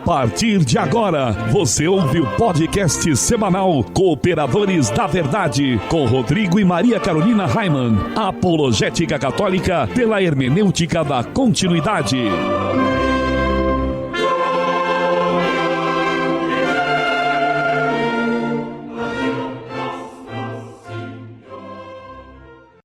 partir de agora, você ouve o podcast semanal Cooperadores da Verdade, com Rodrigo e Maria Carolina Raimann, apologética católica pela hermenêutica da continuidade.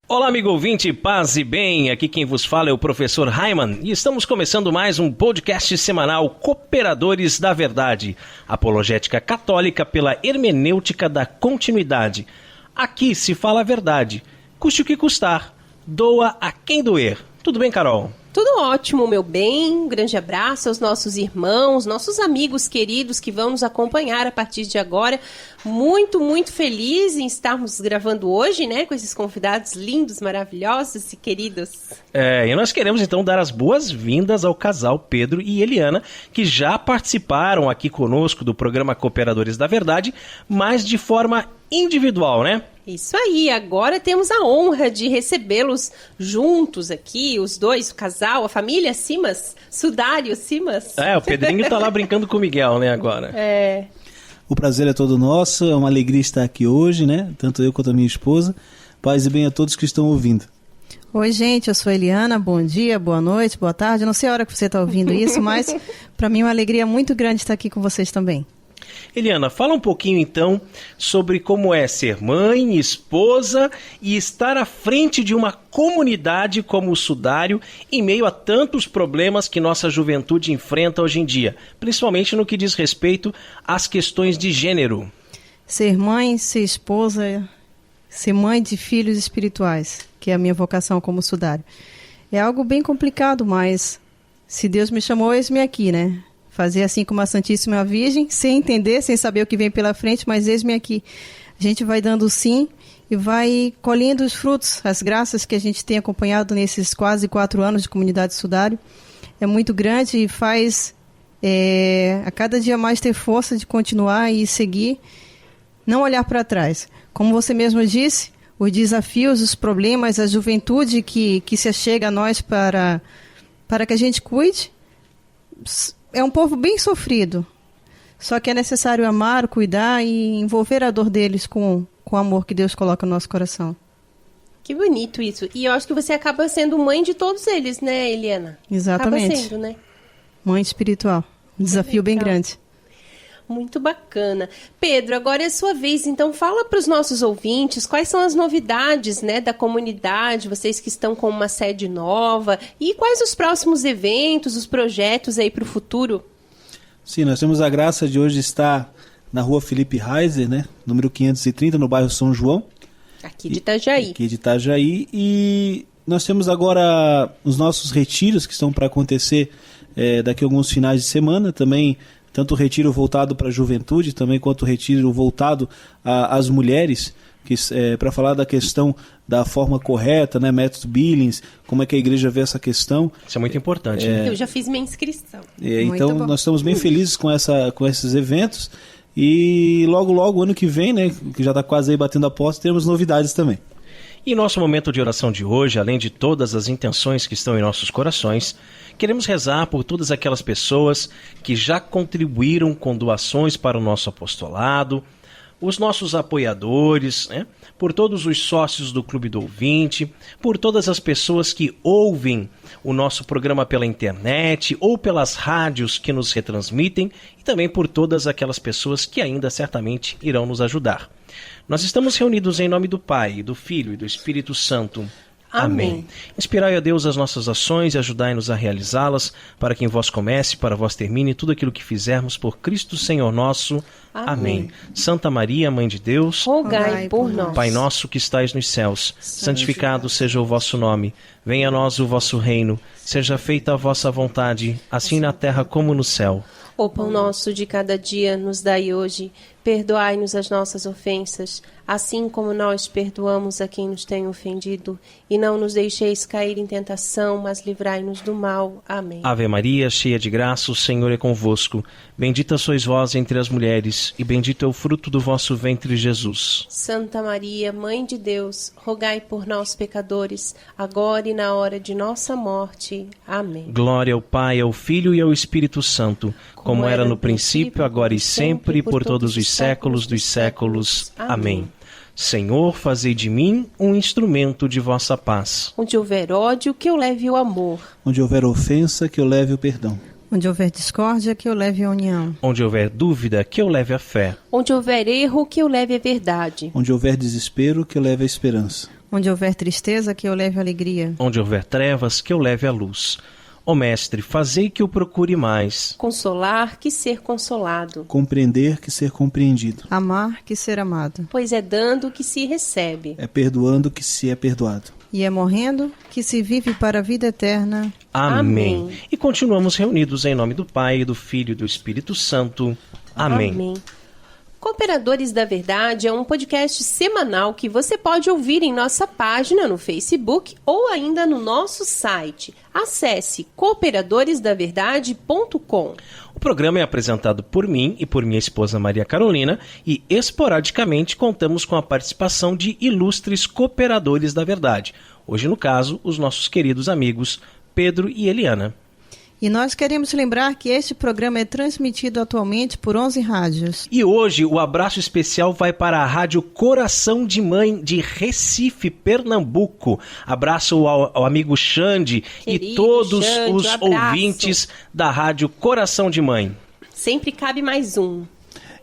Olá, amigo ouvinte, paz e bem, aqui quem vos fala é o professor Raimann e estamos começando mais um podcast semanal Cooperadores da Verdade, apologética católica pela hermenêutica da continuidade. Aqui se fala a verdade, custe o que custar, doa a quem doer. Tudo bem, Carol? Tudo ótimo, meu bem. Um grande abraço aos nossos irmãos, nossos amigos queridos que vão nos acompanhar a partir de agora. Muito, muito feliz em estarmos gravando hoje, né? Com esses convidados lindos, maravilhosos e queridos. E nós queremos então dar as boas-vindas ao casal Pedro e Eliana, que já participaram aqui conosco do programa Cooperadores da Verdade, mas de forma individual, né? Isso aí, agora temos a honra de recebê-los juntos aqui, os dois, o casal, a família Simas, Sudário Simas. O Pedrinho tá lá brincando com o Miguel, né, agora. O prazer é todo nosso, é uma alegria estar aqui hoje, né? Tanto eu quanto a minha esposa. Paz e bem a todos que estão ouvindo. Oi, gente, eu sou a Eliana, bom dia, boa noite, boa tarde. Eu não sei a hora que você está ouvindo isso, mas para mim é uma alegria muito grande estar aqui com vocês também. Eliana, fala um pouquinho então sobre como é ser mãe, esposa e estar à frente de uma comunidade como o Sudário em meio a tantos problemas que nossa juventude enfrenta hoje em dia, principalmente no que diz respeito às questões de gênero. Ser mãe, ser esposa, ser mãe de filhos espirituais, que é a minha vocação como Sudário. É algo bem complicado, mas se Deus me chamou, eis-me aqui, né? Fazer assim como a Santíssima Virgem, sem entender, sem saber o que vem pela frente, mas eis-me aqui. A gente vai dando sim e vai colhendo os frutos, as graças que a gente tem acompanhado nesses quase 4 anos de comunidade Sudário. É muito grande e faz a cada dia mais ter força de continuar e seguir, não olhar para trás. Como você mesmo disse, os desafios, os problemas, a juventude que se achega a nós para que a gente cuide. É um povo bem sofrido, só que é necessário amar, cuidar e envolver a dor deles com o amor que Deus coloca no nosso coração. Que bonito isso. E eu acho que você acaba sendo mãe de todos eles, né, Eliana? Exatamente. Acaba sendo, né? Mãe espiritual. Um desafio bem grande. Muito bacana. Pedro, agora é a sua vez, então fala para os nossos ouvintes quais são as novidades, né, da comunidade, vocês que estão com uma sede nova, e quais os próximos eventos, os projetos aí para o futuro? Sim, nós temos a graça de hoje estar na rua Felipe Reiser, né, número 530, no bairro São João. Aqui de Itajaí. Aqui de Itajaí. E nós temos agora os nossos retiros que estão para acontecer daqui a alguns finais de semana, também tanto o retiro voltado para a juventude, também quanto o retiro voltado às mulheres, para falar da questão da forma correta, né, método Billings, como é que a igreja vê essa questão. Isso é muito importante. Né? Eu já fiz minha inscrição. Então nós estamos bem felizes com esses eventos e logo, ano que vem, né, que já está quase aí batendo a porta, teremos novidades também. E nosso momento de oração de hoje, além de todas as intenções que estão em nossos corações, queremos rezar por todas aquelas pessoas que já contribuíram com doações para o nosso apostolado, os nossos apoiadores, né? Por todos os sócios do Clube do Ouvinte, por todas as pessoas que ouvem o nosso programa pela internet ou pelas rádios que nos retransmitem e também por todas aquelas pessoas que ainda certamente irão nos ajudar. Nós estamos reunidos em nome do Pai, do Filho e do Espírito Santo. Amém. Inspirai a Deus as nossas ações e ajudai-nos a realizá-las, para que em vós comece, para vós termine tudo aquilo que fizermos por Cristo Senhor nosso. Amém. Santa Maria, Mãe de Deus, rogai por nós. Pai nosso que estais nos céus, santificado seja o vosso nome. Venha a nós o vosso reino. Seja feita a vossa vontade, assim na terra como no céu. O pão nosso de cada dia nos dai hoje. Perdoai-nos as nossas ofensas, assim como nós perdoamos a quem nos tem ofendido. E não nos deixeis cair em tentação, mas livrai-nos do mal. Amém. Ave Maria, cheia de graça, o Senhor é convosco. Bendita sois vós entre as mulheres, e bendito é o fruto do vosso ventre, Jesus. Santa Maria, Mãe de Deus, rogai por nós, pecadores, agora e na hora de nossa morte. Amém. Glória ao Pai, ao Filho e ao Espírito Santo, como era no princípio, agora e sempre, por todos os séculos dos séculos. Amém. Senhor, fazei de mim um instrumento de vossa paz. Onde houver ódio, que eu leve o amor. Onde houver ofensa, que eu leve o perdão. Onde houver discórdia, que eu leve a união. Onde houver dúvida, que eu leve a fé. Onde houver erro, que eu leve a verdade. Onde houver desespero, que eu leve a esperança. Onde houver tristeza, que eu leve a alegria. Onde houver trevas, que eu leve a luz. Ó Mestre, fazei que eu procure mais. Consolar, que ser consolado. Compreender, que ser compreendido. Amar, que ser amado. Pois é dando que se recebe. É perdoando, que se é perdoado. E é morrendo que se vive para a vida eterna. Amém. E continuamos reunidos em nome do Pai, do Filho e do Espírito Santo. Amém. Cooperadores da Verdade é um podcast semanal que você pode ouvir em nossa página no Facebook ou ainda no nosso site. Acesse cooperadoresdaverdade.com. O programa é apresentado por mim e por minha esposa Maria Carolina e esporadicamente contamos com a participação de ilustres cooperadores da verdade. Hoje, no caso, os nossos queridos amigos Pedro e Eliana. E nós queremos lembrar que este programa é transmitido atualmente por 11 rádios. E hoje o abraço especial vai para a Rádio Coração de Mãe de Recife, Pernambuco. Abraço ao amigo Xande e todos os ouvintes da Rádio Coração de Mãe. Sempre cabe mais um.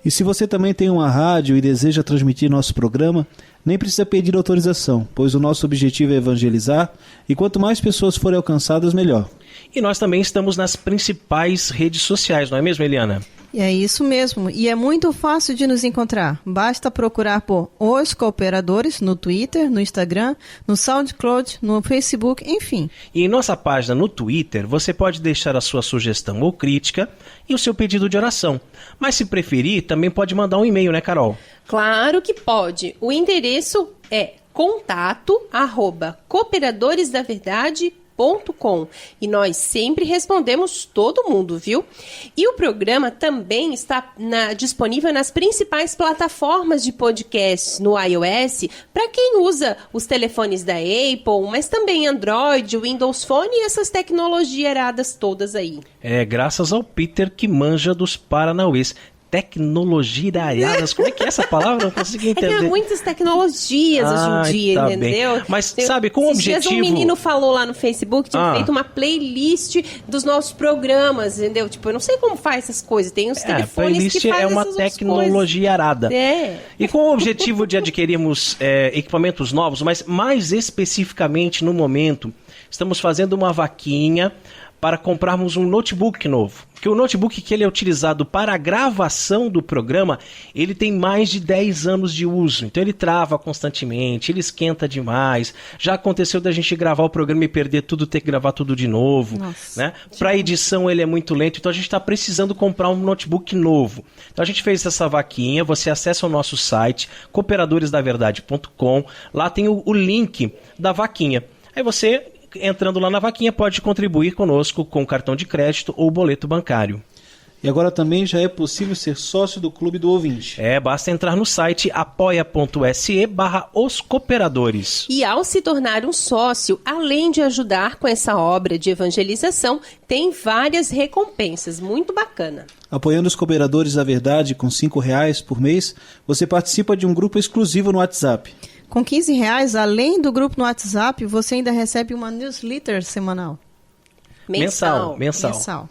E se você também tem uma rádio e deseja transmitir nosso programa, nem precisa pedir autorização, pois o nosso objetivo é evangelizar e quanto mais pessoas forem alcançadas, melhor. E nós também estamos nas principais redes sociais, não é mesmo, Eliana? É isso mesmo, e é muito fácil de nos encontrar. Basta procurar por Os Cooperadores no Twitter, no Instagram, no SoundCloud, no Facebook, enfim. E em nossa página no Twitter, você pode deixar a sua sugestão ou crítica e o seu pedido de oração. Mas se preferir, também pode mandar um e-mail, né, Carol? Claro que pode. O endereço é contato@cooperadoresdaverdade.com. E nós sempre respondemos todo mundo, viu? E o programa também está disponível nas principais plataformas de podcasts no iOS, para quem usa os telefones da Apple, mas também Android, Windows Phone e essas tecnologias iradas todas aí. É, graças ao Peter que manja dos paranauês. Tecnologia iraiadas, como é que é essa palavra? Não consegui entender. É que há muitas tecnologias hoje em dia, tá entendeu? Bem. Mas sabe, com o objetivo... Um menino falou lá no Facebook, tinha feito uma playlist dos nossos programas, entendeu? Tipo, eu não sei como faz essas coisas, tem os telefones que fazem é uma tecnologia arada. É. E com o objetivo de adquirirmos equipamentos novos, mas mais especificamente no momento, estamos fazendo uma vaquinha para comprarmos um notebook novo. Porque o notebook que ele é utilizado para a gravação do programa, ele tem mais de 10 anos de uso. Então ele trava constantemente, ele esquenta demais. Já aconteceu da gente gravar o programa e perder tudo, ter que gravar tudo de novo. Né? Para edição ele é muito lento, então a gente está precisando comprar um notebook novo. Então a gente fez essa vaquinha, você acessa o nosso site, cooperadoresdaverdade.com, lá tem o link da vaquinha. Aí você, entrando lá na vaquinha, pode contribuir conosco com cartão de crédito ou boleto bancário. E agora também já é possível ser sócio do Clube do Ouvinte. Basta entrar no site apoia.se/oscooperadores. E ao se tornar um sócio, além de ajudar com essa obra de evangelização, tem várias recompensas, muito bacana. Apoiando os Cooperadores da Verdade com R$5 por mês, você participa de um grupo exclusivo no WhatsApp. Com R$15, além do grupo no WhatsApp, você ainda recebe uma newsletter semanal. Mensal. Mensal.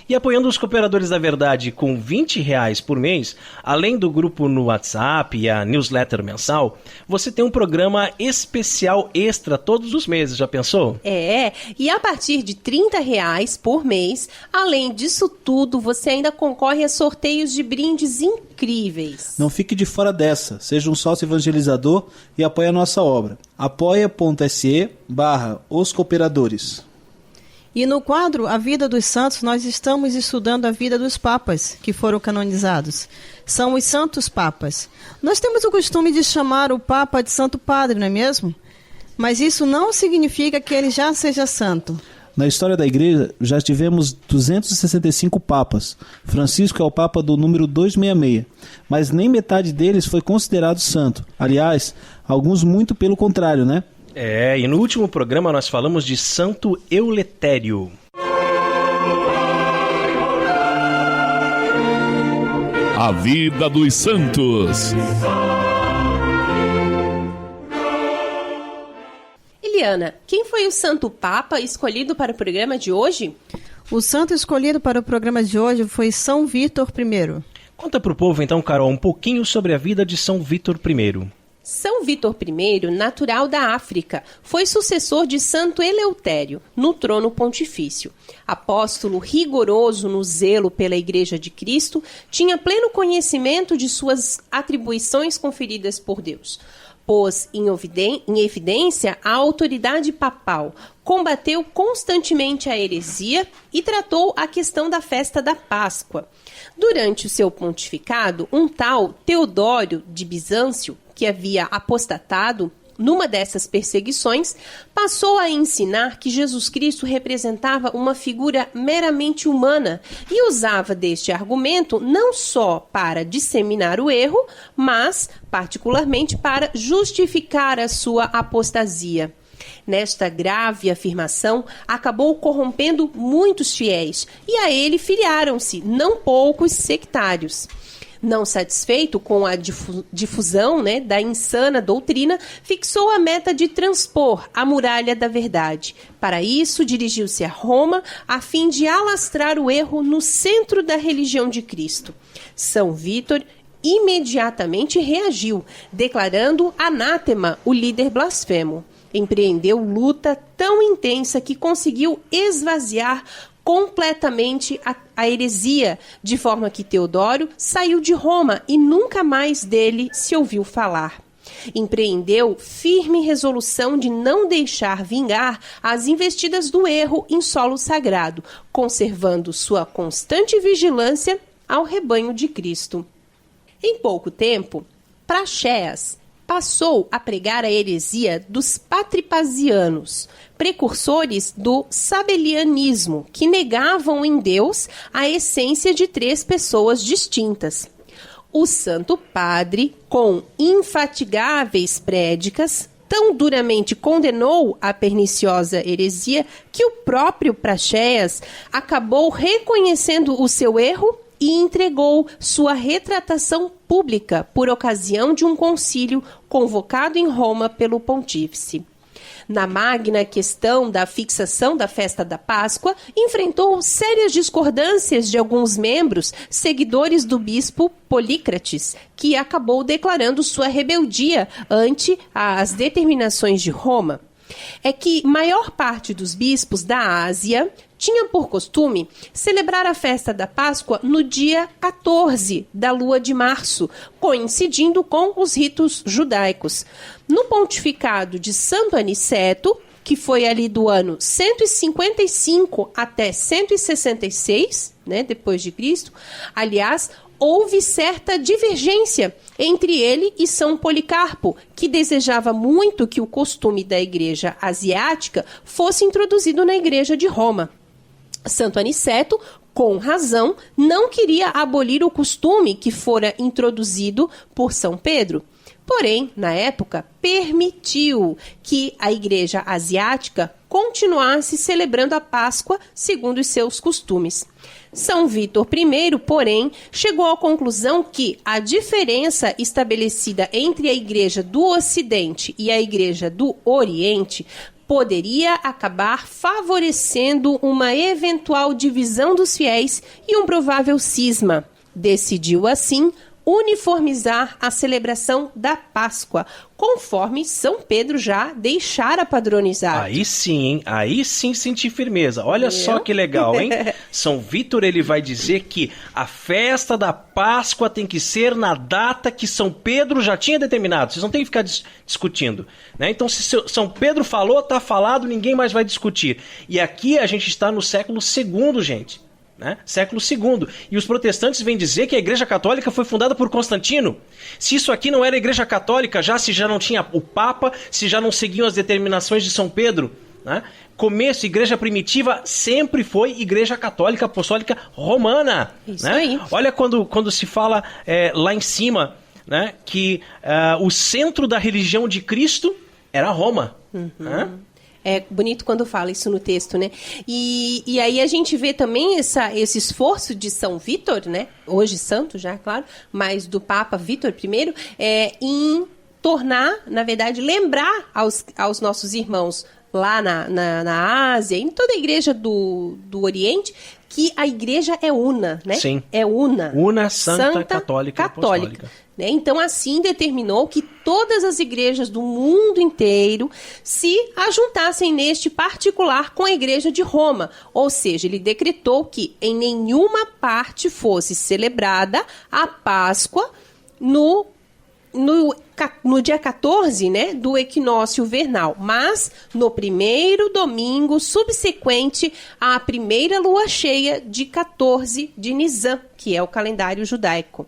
E apoiando os Cooperadores da Verdade com R$20 por mês, além do grupo no WhatsApp e a newsletter mensal, você tem um programa especial extra todos os meses, já pensou? E a partir de R$30 por mês, além disso tudo, você ainda concorre a sorteios de brindes incríveis. Não fique de fora dessa, seja um sócio evangelizador e apoie a nossa obra. apoia.se/oscooperadores. E no quadro A Vida dos Santos, nós estamos estudando a vida dos papas que foram canonizados. São os santos papas. Nós temos o costume de chamar o papa de Santo Padre, não é mesmo? Mas isso não significa que ele já seja santo. Na história da igreja, já tivemos 265 papas. Francisco é o papa do número 266, mas nem metade deles foi considerado santo. Aliás, alguns muito pelo contrário, né? E no último programa nós falamos de Santo Euletério. A vida dos santos. Eliana, quem foi o Santo Papa escolhido para o programa de hoje? O santo escolhido para o programa de hoje foi São Vítor I. Conta para o povo, então, Carol, um pouquinho sobre a vida de São Vítor I. São Vítor I, natural da África, foi sucessor de Santo Eleutério no trono pontifício. Apóstolo rigoroso no zelo pela Igreja de Cristo, tinha pleno conhecimento de suas atribuições conferidas por Deus. Pôs em evidência a autoridade papal, combateu constantemente a heresia e tratou a questão da festa da Páscoa. Durante o seu pontificado, um tal Teodório de Bizâncio, que havia apostatado numa dessas perseguições, passou a ensinar que Jesus Cristo representava uma figura meramente humana e usava deste argumento não só para disseminar o erro, mas particularmente para justificar a sua apostasia. Nesta grave afirmação, acabou corrompendo muitos fiéis, e a ele filiaram-se não poucos sectários. Não satisfeito com a difusão da insana doutrina, fixou a meta de transpor a muralha da verdade. Para isso, dirigiu-se a Roma, a fim de alastrar o erro no centro da religião de Cristo. São Vítor imediatamente reagiu, declarando anátema o líder blasfemo. Empreendeu luta tão intensa que conseguiu esvaziar completamente a heresia, de forma que Teodório saiu de Roma e nunca mais dele se ouviu falar. Empreendeu firme resolução de não deixar vingar as investidas do erro em solo sagrado, conservando sua constante vigilância ao rebanho de Cristo. Em pouco tempo, Praxeas passou a pregar a heresia dos patripazianos, precursores do sabelianismo, que negavam em Deus a essência de três pessoas distintas. O Santo Padre, com infatigáveis prédicas, tão duramente condenou a perniciosa heresia que o próprio Praxeas acabou reconhecendo o seu erro e entregou sua retratação pública por ocasião de um concílio convocado em Roma pelo pontífice. Na magna questão da fixação da festa da Páscoa, enfrentou sérias discordâncias de alguns membros, seguidores do bispo Polícrates, que acabou declarando sua rebeldia ante as determinações de Roma. É que maior parte dos bispos da Ásia tinha por costume celebrar a festa da Páscoa no dia 14 da lua de março, coincidindo com os ritos judaicos. No pontificado de Santo Aniceto, que foi ali do ano 155 até 166, depois de Cristo, aliás, houve certa divergência entre ele e São Policarpo, que desejava muito que o costume da igreja asiática fosse introduzido na igreja de Roma. Santo Aniceto, com razão, não queria abolir o costume que fora introduzido por São Pedro. Porém, na época, permitiu que a igreja asiática continuasse celebrando a Páscoa segundo os seus costumes. São Vítor I, porém, chegou à conclusão que a diferença estabelecida entre a igreja do Ocidente e a igreja do Oriente poderia acabar favorecendo uma eventual divisão dos fiéis e um provável cisma. Decidiu, assim, uniformizar a celebração da Páscoa, conforme São Pedro já deixara padronizado. Aí sim, hein? Aí sim senti firmeza. Olha só que legal, hein? São Vítor, ele vai dizer que a festa da Páscoa tem que ser na data que São Pedro já tinha determinado. Vocês não têm que ficar discutindo, né? Então, se São Pedro falou, está falado, ninguém mais vai discutir. E aqui a gente está no século II, gente. Século II. E os protestantes vêm dizer que a Igreja Católica foi fundada por Constantino. Se isso aqui não era Igreja Católica, se já não tinha o Papa, se já não seguiam as determinações de São Pedro, Começo, Igreja Primitiva sempre foi Igreja Católica Apostólica Romana. Isso aí. Olha quando se fala lá em cima, que o centro da religião de Cristo era Roma. Uhum. É bonito quando fala isso no texto, né? E aí a gente vê também esse esforço de São Vítor, né? Hoje santo já, claro, mas do Papa Vítor I, em tornar, na verdade, lembrar aos nossos irmãos lá na Ásia, em toda a igreja do Oriente, que a igreja é una, né? Sim. É una. Una, santa, católica e apostólica. Né? Então, assim determinou que todas as igrejas do mundo inteiro se ajuntassem neste particular com a igreja de Roma. Ou seja, ele decretou que em nenhuma parte fosse celebrada a Páscoa no dia 14, né, do equinócio vernal, mas no primeiro domingo subsequente à primeira lua cheia de 14 de Nisan, que é o calendário judaico.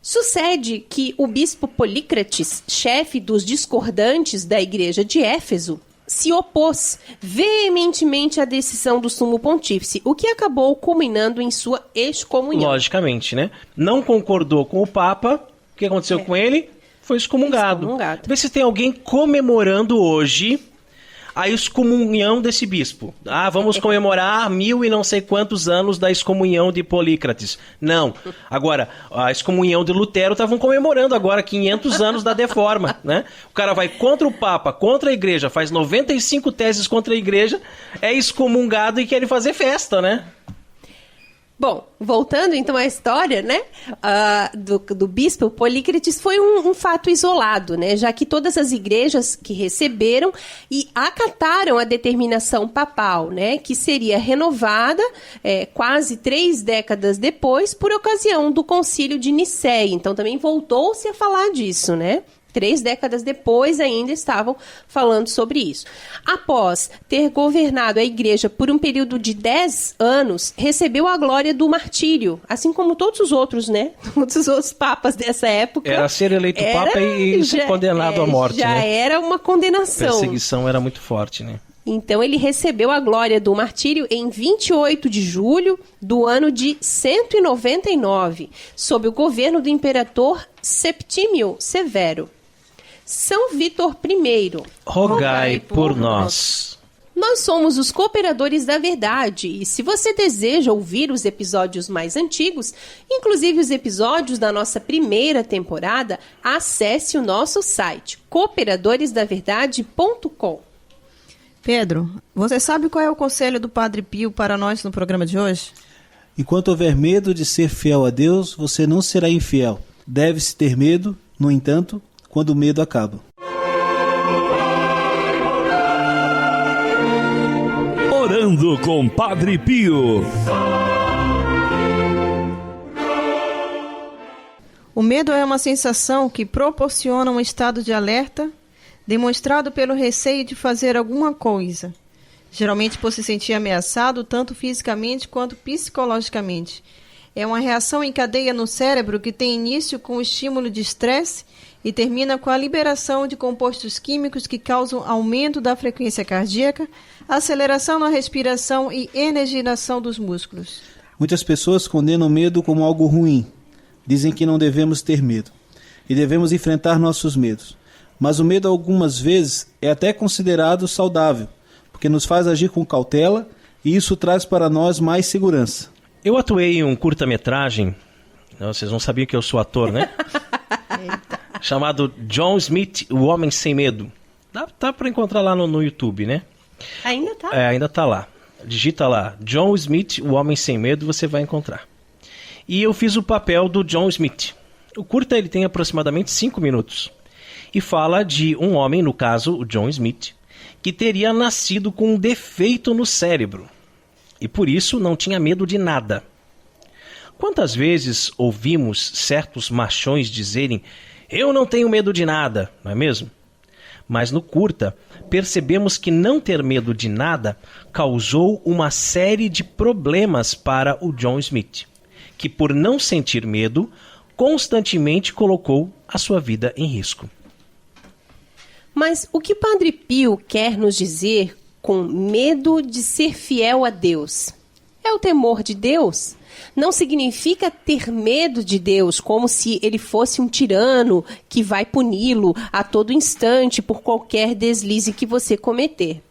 Sucede que o bispo Polícrates, chefe dos discordantes da igreja de Éfeso, se opôs veementemente à decisão do sumo pontífice, o que acabou culminando em sua excomunhão. Logicamente, né? Não concordou com o Papa. O que aconteceu com ele? Foi excomungado. Vê se tem alguém comemorando hoje a excomunhão desse bispo. Vamos comemorar 1000 e não sei quantos anos da excomunhão de Polícrates. Não. Agora, a excomunhão de Lutero estavam comemorando agora 500 anos da Reforma, né? O cara vai contra o Papa, contra a igreja, faz 95 teses contra a igreja, é excomungado e quer fazer festa, né? Bom, voltando então à história, né, do bispo Polícrates, foi um fato isolado, né, já que todas as igrejas que receberam e acataram a determinação papal, né, que seria renovada quase 3 décadas depois por ocasião do Concílio de Nicéia. Então também voltou-se a falar disso, né? 3 décadas depois ainda estavam falando sobre isso. Após ter governado a igreja por um período de 10 anos, recebeu a glória do martírio, assim como todos os outros, né? Todos os outros papas dessa época. Era ser eleito papa e ser condenado à morte, já né? Era uma condenação. A perseguição era muito forte, né? Então ele recebeu a glória do martírio em 28 de julho do ano de 199, sob o governo do imperador Septímio Severo. São Vítor I, rogai por nós. Nós somos os Cooperadores da Verdade e se você deseja ouvir os episódios mais antigos, inclusive os episódios da nossa primeira temporada, acesse o nosso site cooperadoresdaverdade.com. Pedro, você sabe qual é o conselho do Padre Pio para nós no programa de hoje? Enquanto houver medo de ser fiel a Deus, você não será infiel. Deve-se ter medo, no entanto, quando o medo acaba. Orando com Padre Pio. O medo é uma sensação que proporciona um estado de alerta, demonstrado pelo receio de fazer alguma coisa, geralmente por se sentir ameaçado tanto fisicamente quanto psicologicamente. É uma reação em cadeia no cérebro que tem início com o estímulo de estresse e termina com a liberação de compostos químicos que causam aumento da frequência cardíaca, aceleração na respiração e energização dos músculos. Muitas pessoas condenam o medo como algo ruim. Dizem que não devemos ter medo e devemos enfrentar nossos medos. Mas o medo algumas vezes é até considerado saudável, porque nos faz agir com cautela e isso traz para nós mais segurança. Eu atuei em um curta-metragem, vocês não sabiam que eu sou ator, né? Chamado John Smith, O Homem Sem Medo. Dá para encontrar lá no YouTube, né? Ainda tá? Ainda tá lá. Digita lá, John Smith, O Homem Sem Medo, você vai encontrar. E eu fiz o papel do John Smith. O curta ele tem aproximadamente 5 minutos. E fala de um homem, no caso, o John Smith, que teria nascido com um defeito no cérebro. E por isso não tinha medo de nada. Quantas vezes ouvimos certos machões dizerem: eu não tenho medo de nada, não é mesmo? Mas no curta, percebemos que não ter medo de nada causou uma série de problemas para o John Smith, que por não sentir medo, constantemente colocou a sua vida em risco. Mas o que Padre Pio quer nos dizer com medo de ser fiel a Deus? É o temor de Deus? Não significa ter medo de Deus, como se ele fosse um tirano que vai puni-lo a todo instante por qualquer deslize que você cometer.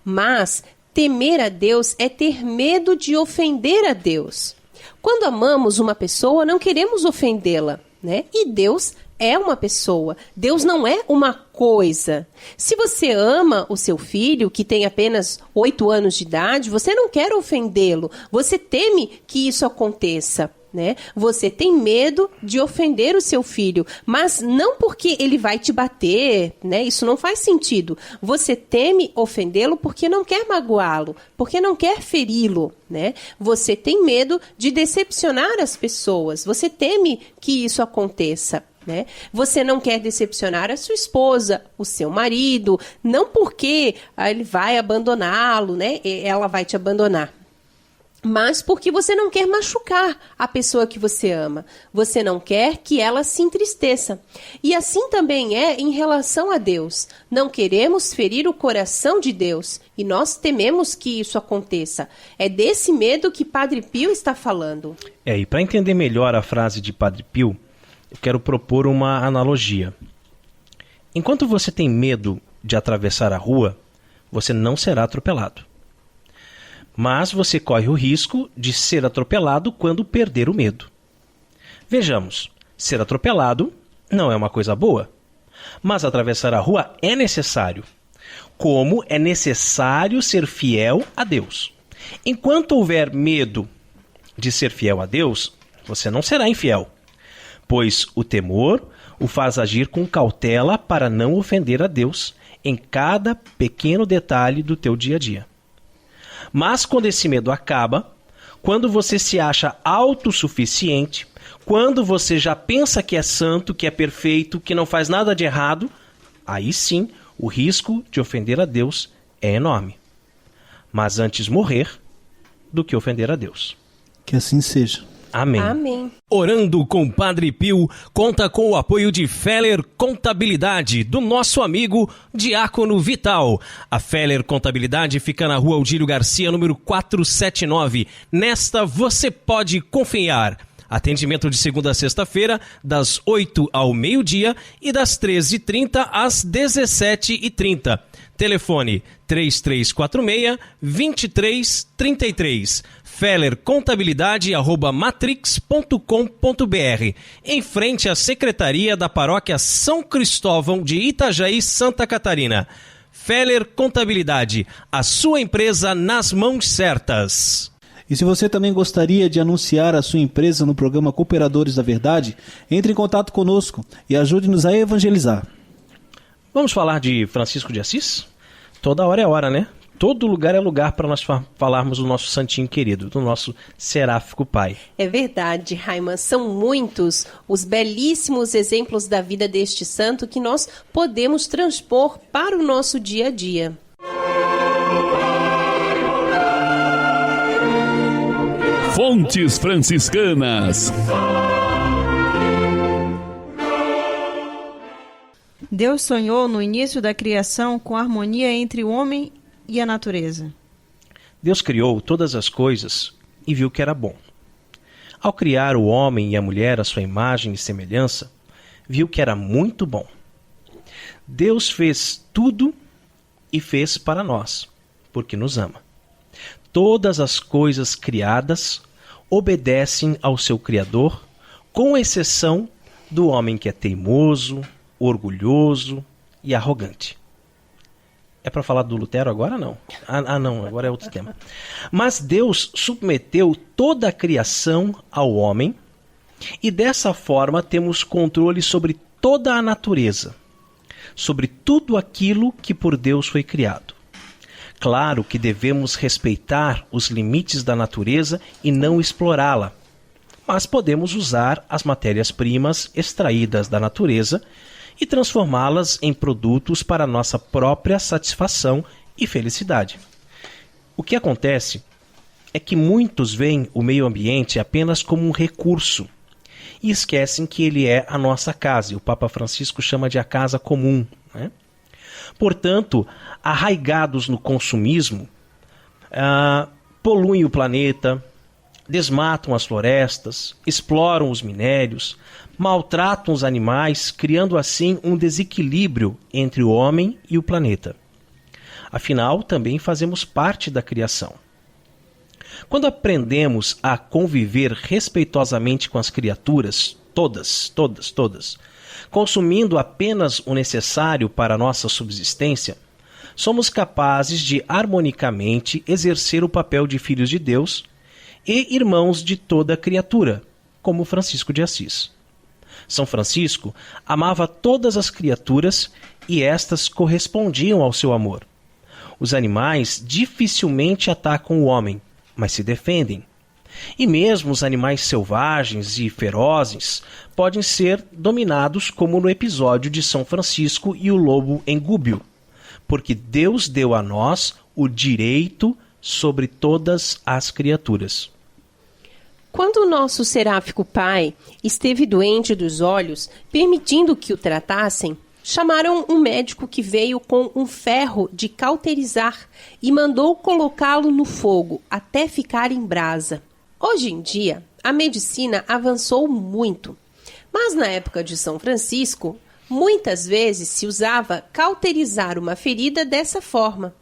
Mas temer a Deus é ter medo de ofender a Deus. Quando amamos uma pessoa, não queremos ofendê-la, né? E Deus é uma pessoa. Deus não é uma coisa. Se você ama o seu filho, que tem apenas 8 anos de idade, você não quer ofendê-lo. Você teme que isso aconteça, né? Você tem medo de ofender o seu filho, mas não porque ele vai te bater, né? Isso não faz sentido. Você teme ofendê-lo porque não quer magoá-lo, porque não quer feri-lo, né? Você tem medo de decepcionar as pessoas. Você teme que isso aconteça, né? Você não quer decepcionar a sua esposa, o seu marido, não porque ele vai abandoná-lo, né? Ela vai te abandonar. Mas porque você não quer machucar a pessoa que você ama. Você não quer que ela se entristeça. E assim também é em relação a Deus. Não queremos ferir o coração de Deus. E nós tememos que isso aconteça. É desse medo que Padre Pio está falando. E para entender melhor a frase de Padre Pio, eu quero propor uma analogia. Enquanto você tem medo de atravessar a rua, você não será atropelado. Mas você corre o risco de ser atropelado quando perder o medo. Vejamos, ser atropelado não é uma coisa boa, mas atravessar a rua é necessário. Como é necessário ser fiel a Deus. Enquanto houver medo de ser fiel a Deus, você não será infiel, pois o temor o faz agir com cautela para não ofender a Deus em cada pequeno detalhe do teu dia a dia. Mas quando esse medo acaba, quando você se acha autossuficiente, quando você já pensa que é santo, que é perfeito, que não faz nada de errado, aí sim o risco de ofender a Deus é enorme. Mas antes morrer do que ofender a Deus. Que assim seja. Amém. Amém. Orando com Padre Pio conta com o apoio de Feller Contabilidade, do nosso amigo Diácono Vital. A Feller Contabilidade fica na Rua Aldílio Garcia, número 479. Nesta você pode confiar. Atendimento de segunda a sexta-feira, das 8 ao meio-dia e das 13h30 às 17h30. Telefone 3346-2333. fellercontabilidade@matrix.com.br, em frente à Secretaria da Paróquia São Cristóvão de Itajaí, Santa Catarina. Feller Contabilidade, a sua empresa nas mãos certas. E se você também gostaria de anunciar a sua empresa no programa Cooperadores da Verdade, entre em contato conosco e ajude-nos a evangelizar. Vamos falar de Francisco de Assis? Toda hora é hora, né? Todo lugar é lugar para nós falarmos do nosso santinho querido, do nosso seráfico pai. É verdade, Raiman. São muitos os belíssimos exemplos da vida deste santo que nós podemos transpor para o nosso dia a dia. Fontes Franciscanas. Deus sonhou no início da criação com a harmonia entre o homem e a natureza. Deus criou todas as coisas e viu que era bom. Ao criar o homem e a mulher à sua imagem e semelhança, viu que era muito bom. Deus fez tudo e fez para nós, porque nos ama. Todas as coisas criadas obedecem ao seu Criador, com exceção do homem que é teimoso, orgulhoso e arrogante. É para falar do Lutero agora? Não. Não, agora é outro tema. Mas Deus submeteu toda a criação ao homem e dessa forma temos controle sobre toda a natureza, sobre tudo aquilo que por Deus foi criado. Claro que devemos respeitar os limites da natureza e não explorá-la, mas podemos usar as matérias-primas extraídas da natureza e transformá-las em produtos para nossa própria satisfação e felicidade. O que acontece é que muitos veem o meio ambiente apenas como um recurso e esquecem que ele é a nossa casa, e o Papa Francisco chama de a casa comum, né? Portanto, arraigados no consumismo, poluem o planeta, desmatam as florestas, exploram os minérios, maltratam os animais, criando assim um desequilíbrio entre o homem e o planeta. Afinal, também fazemos parte da criação. Quando aprendemos a conviver respeitosamente com as criaturas, todas, consumindo apenas o necessário para a nossa subsistência, somos capazes de harmonicamente exercer o papel de filhos de Deus e irmãos de toda criatura, como Francisco de Assis. São Francisco amava todas as criaturas e estas correspondiam ao seu amor. Os animais dificilmente atacam o homem, mas se defendem. E mesmo os animais selvagens e ferozes podem ser dominados, como no episódio de São Francisco e o lobo engúbio, porque Deus deu a nós o direito sobre todas as criaturas. Quando o nosso seráfico pai esteve doente dos olhos, permitindo que o tratassem, chamaram um médico que veio com um ferro de cauterizar e mandou colocá-lo no fogo até ficar em brasa. Hoje em dia, a medicina avançou muito, mas na época de São Francisco, muitas vezes se usava cauterizar uma ferida dessa forma.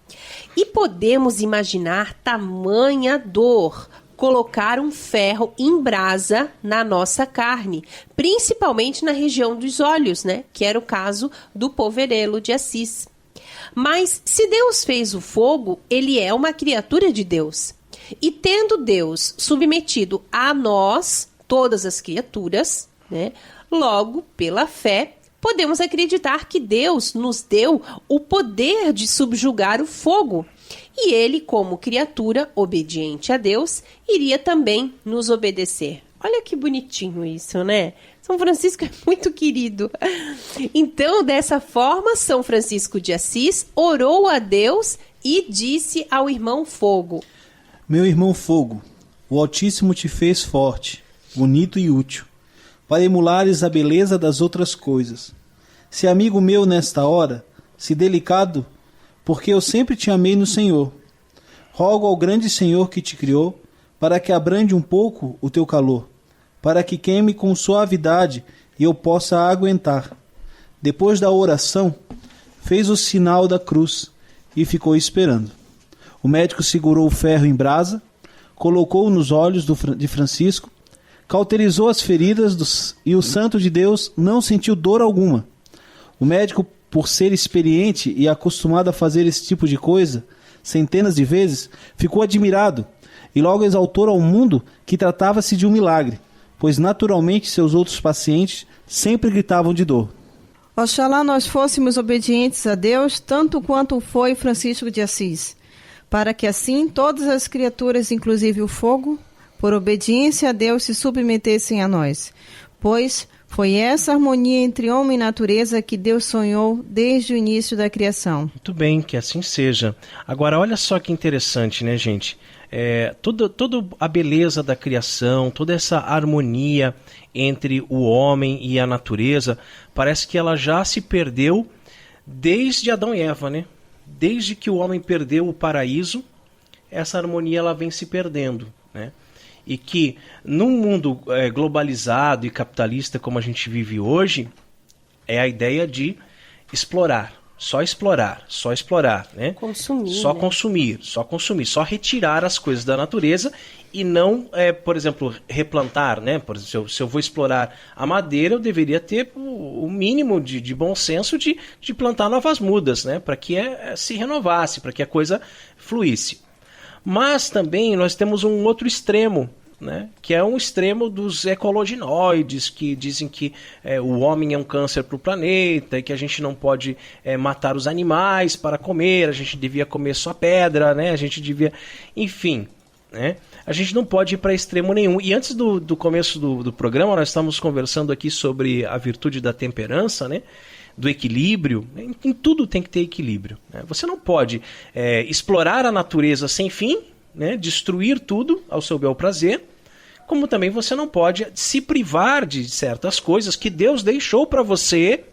E podemos imaginar tamanha dor colocar um ferro em brasa na nossa carne, principalmente na região dos olhos, né? Que era o caso do Poverello de Assis. Mas se Deus fez o fogo, ele é uma criatura de Deus. E tendo Deus submetido a nós, todas as criaturas, né? Logo, pela fé, podemos acreditar que Deus nos deu o poder de subjugar o fogo. E ele, como criatura obediente a Deus, iria também nos obedecer. Olha que bonitinho isso, né? São Francisco é muito querido. Então, dessa forma, São Francisco de Assis orou a Deus e disse ao irmão Fogo: Meu irmão Fogo, o Altíssimo te fez forte, bonito e útil, para emulares a beleza das outras coisas. Se amigo meu nesta hora, se delicado, porque eu sempre te amei no Senhor. Rogo ao grande Senhor que te criou, para que abrande um pouco o teu calor, para que queime com suavidade e eu possa aguentar. Depois da oração, fez o sinal da cruz e ficou esperando. O médico segurou o ferro em brasa, colocou-o nos olhos de Francisco, cauterizou as feridas e o santo de Deus não sentiu dor alguma. O médico, por ser experiente e acostumado a fazer esse tipo de coisa centenas de vezes, ficou admirado e logo exaltou ao mundo que tratava-se de um milagre, pois naturalmente seus outros pacientes sempre gritavam de dor. Oxalá nós fôssemos obedientes a Deus tanto quanto foi Francisco de Assis, para que assim todas as criaturas, inclusive o fogo, por obediência a Deus se submetessem a nós, pois foi essa harmonia entre homem e natureza que Deus sonhou desde o início da criação. Muito bem, que assim seja. Agora, olha só que interessante, né, gente? Toda a beleza da criação, toda essa harmonia entre o homem e a natureza, parece que ela já se perdeu desde Adão e Eva, né? Desde que o homem perdeu o paraíso, essa harmonia ela vem se perdendo, né? E que num mundo globalizado e capitalista como a gente vive hoje, é a ideia de explorar, só explorar, né? Consumir, só né? consumir, só retirar as coisas da natureza e não, por exemplo, replantar, né? Por exemplo, se eu vou explorar a madeira, eu deveria ter o mínimo de bom senso de plantar novas mudas, né? Para que se renovasse, para que a coisa fluísse. Mas também nós temos um outro extremo, né? Que é um extremo dos ecologinoides, que dizem que o homem é um câncer para o planeta e que a gente não pode matar os animais para comer, a gente devia comer só pedra, né? A gente devia... Enfim, né? A gente não pode ir para extremo nenhum. E antes do começo do programa, nós estávamos conversando aqui sobre a virtude da temperança, né? Do equilíbrio. Em tudo tem que ter equilíbrio, né? Você não pode explorar a natureza sem fim, né? Destruir tudo ao seu bel prazer, como também você não pode se privar de certas coisas que Deus deixou para você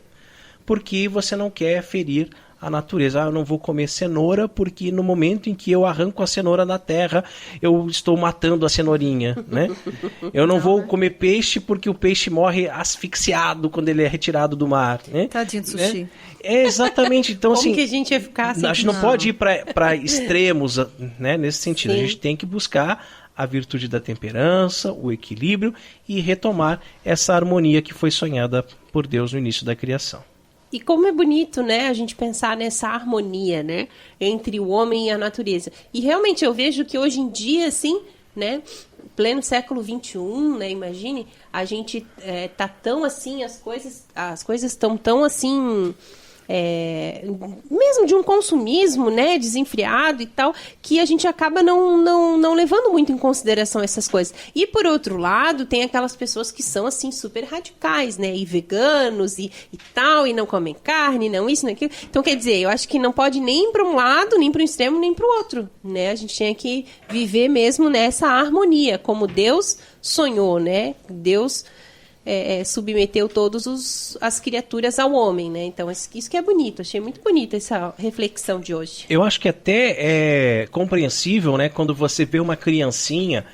porque você não quer ferir a natureza. Eu não vou comer cenoura porque no momento em que eu arranco a cenoura da terra, eu estou matando a cenourinha, né? Eu não vou comer peixe porque o peixe morre asfixiado quando ele é retirado do mar, né? Tadinho do sushi. Exatamente. Então, Como assim, que a gente ia ficar assim? a gente não pode ir para extremos, né, nesse sentido. Sim. A gente tem que buscar a virtude da temperança, o equilíbrio e retomar essa harmonia que foi sonhada por Deus no início da criação. E como é bonito, né, a gente pensar nessa harmonia, né, entre o homem e a natureza. E realmente eu vejo que hoje em dia, assim, né, pleno século XXI, né, imagine, a gente tá tão assim, as coisas estão tão assim, mesmo de um consumismo, né, desenfreado e tal, que a gente acaba não levando muito em consideração essas coisas. E por outro lado, tem aquelas pessoas que são assim super radicais, né, e veganos e tal, e não comem carne, não isso, não aquilo. Então, quer dizer, eu acho que não pode nem para um lado, nem para um extremo, nem para o outro, né? A gente tem que viver mesmo nessa harmonia, como Deus sonhou, né? Deus submeteu todas as criaturas ao homem, né? Então, isso que é bonito. Achei muito bonita essa reflexão de hoje. Eu acho que até é compreensível, né? Quando você vê uma criancinha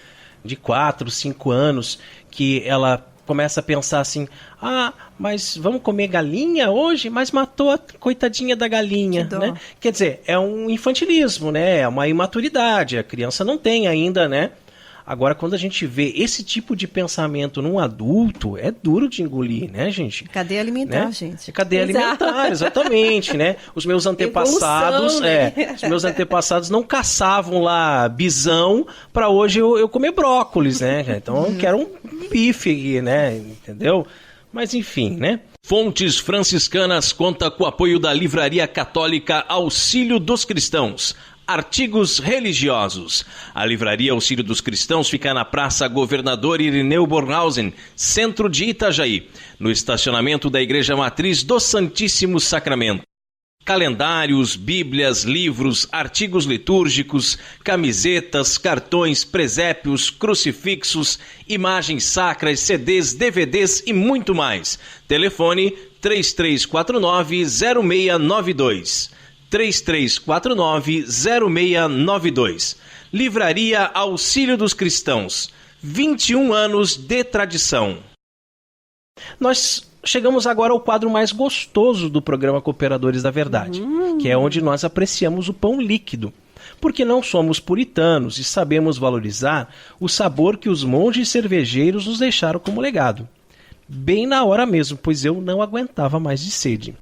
de 4, 5 anos que ela começa a pensar assim, mas vamos comer galinha hoje? Mas matou a coitadinha da galinha, né? Quer dizer, é um infantilismo, né? É uma imaturidade. A criança não tem ainda, né? Agora, quando a gente vê esse tipo de pensamento num adulto, é duro de engolir, né, gente? Cadeia alimentar, né? gente. Cadeia alimentar, exatamente, né? Os meus antepassados, Evolução, né? os meus antepassados não caçavam lá bisão para hoje eu comer brócolis, né? Então eu quero um bife, né? Entendeu? Mas enfim, né? Fontes Franciscanas conta com o apoio da Livraria Católica Auxílio dos Cristãos. Artigos religiosos. A Livraria Auxílio dos Cristãos fica na Praça Governador Irineu Bornhausen, centro de Itajaí, no estacionamento da Igreja Matriz do Santíssimo Sacramento. Calendários, bíblias, livros, artigos litúrgicos, camisetas, cartões, presépios, crucifixos, imagens sacras, CDs, DVDs e muito mais. Telefone 3349-0692. 3349-0692. Livraria Auxílio dos Cristãos. 21 anos de tradição. Nós chegamos agora ao quadro mais gostoso do programa Cooperadores da Verdade, que é onde nós apreciamos o pão líquido. Porque não somos puritanos e sabemos valorizar o sabor que os monges cervejeiros nos deixaram como legado. Bem na hora mesmo, pois eu não aguentava mais de sede.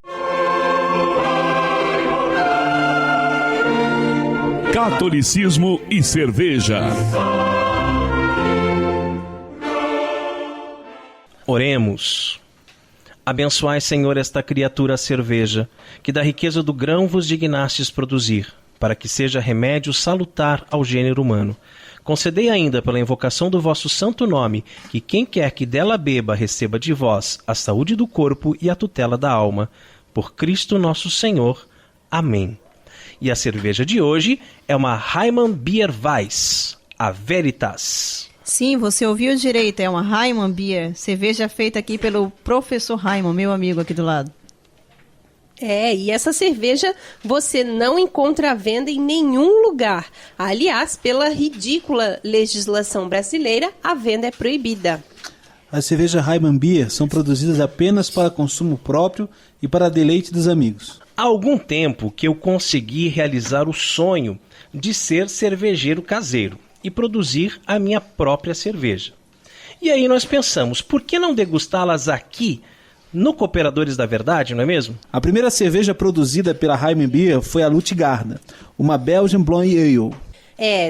Catolicismo e cerveja. Oremos. Abençoai, Senhor, esta criatura cerveja, que da riqueza do grão vos dignastes produzir, para que seja remédio salutar ao gênero humano. Concedei ainda, pela invocação do vosso santo nome, que quem quer que dela beba receba de vós a saúde do corpo e a tutela da alma. Por Cristo nosso Senhor. Amém. E a cerveja de hoje é uma Heimann Beer Weiss, a Veritas. Sim, você ouviu direito, é uma Heimann Beer, cerveja feita aqui pelo professor Heimann, meu amigo aqui do lado. E essa cerveja você não encontra à venda em nenhum lugar. Aliás, pela ridícula legislação brasileira, a venda é proibida. As cervejas Heimann Beer são produzidas apenas para consumo próprio e para deleite dos amigos. Há algum tempo que eu consegui realizar o sonho de ser cervejeiro caseiro e produzir a minha própria cerveja. E aí nós pensamos, por que não degustá-las aqui no Cooperadores da Verdade, não é mesmo? A primeira cerveja produzida pela Heimann Beer foi a Lutgarda, uma Belgian Blonde Ale.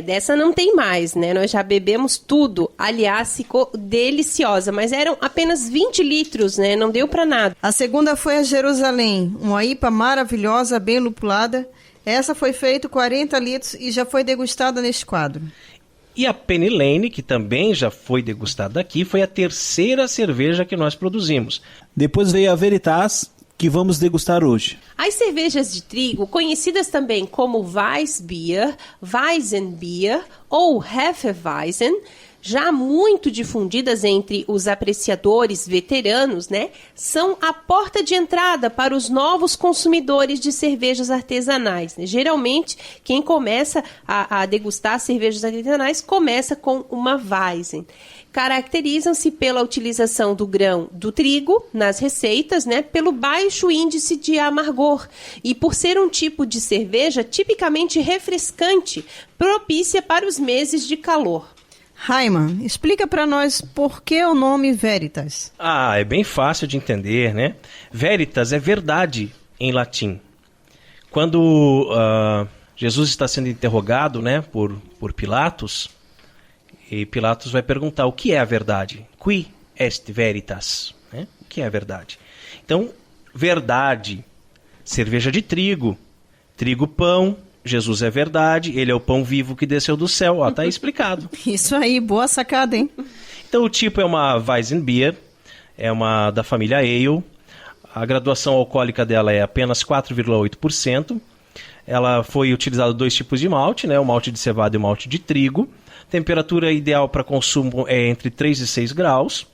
Dessa não tem mais, né? Nós já bebemos tudo. Aliás, ficou deliciosa, mas eram apenas 20 litros, né? Não deu pra nada. A segunda foi a Jerusalém, uma IPA maravilhosa, bem lupulada. Essa foi feita 40 litros e já foi degustada neste quadro. E a Penny Lane, que também já foi degustada aqui, foi a terceira cerveja que nós produzimos. Depois veio a Veritas, que vamos degustar hoje. As cervejas de trigo, conhecidas também como Weissbier, Weizenbier ou Hefeweizen, já muito difundidas entre os apreciadores veteranos, né, são a porta de entrada para os novos consumidores de cervejas artesanais, né? Geralmente, quem começa a degustar cervejas artesanais começa com uma Weizen. Caracterizam-se pela utilização do grão do trigo nas receitas, né, pelo baixo índice de amargor e por ser um tipo de cerveja tipicamente refrescante, propícia para os meses de calor. Raiman, explica para nós por que o nome Veritas. É bem fácil de entender, né? Veritas é verdade em latim. Quando Jesus está sendo interrogado, né, por Pilatos, e Pilatos vai perguntar o que é a verdade. Qui est veritas? Né? O que é a verdade? Então, verdade, cerveja de trigo, trigo pão, Jesus é verdade, ele é o pão vivo que desceu do céu. Tá explicado. Isso aí, boa sacada, hein? Então, o tipo é uma Weizenbier, é uma da família Ale. A graduação alcoólica dela é apenas 4,8%. Ela foi utilizada 2 tipos de malte, né? O malte de cevada e o malte de trigo. Temperatura ideal para consumo é entre 3 e 6 graus.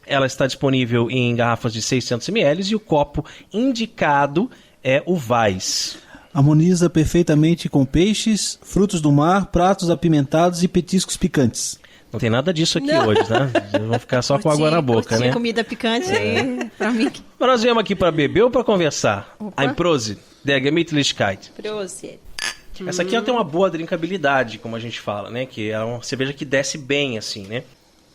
Ela está disponível em garrafas de 600 ml e o copo indicado é o Weiss. Harmoniza perfeitamente com peixes, frutos do mar, pratos apimentados e petiscos picantes. Não tem nada disso aqui hoje, né? Vamos ficar só com água na boca, né? Comida picante aí, pra mim. Mas nós viemos aqui para beber ou para conversar? Opa. Ein Prosit, der Gemütlichkeit. Prosit. Essa aqui ela tem uma boa drinkabilidade, como a gente fala, né? Que é uma cerveja que desce bem, assim, né?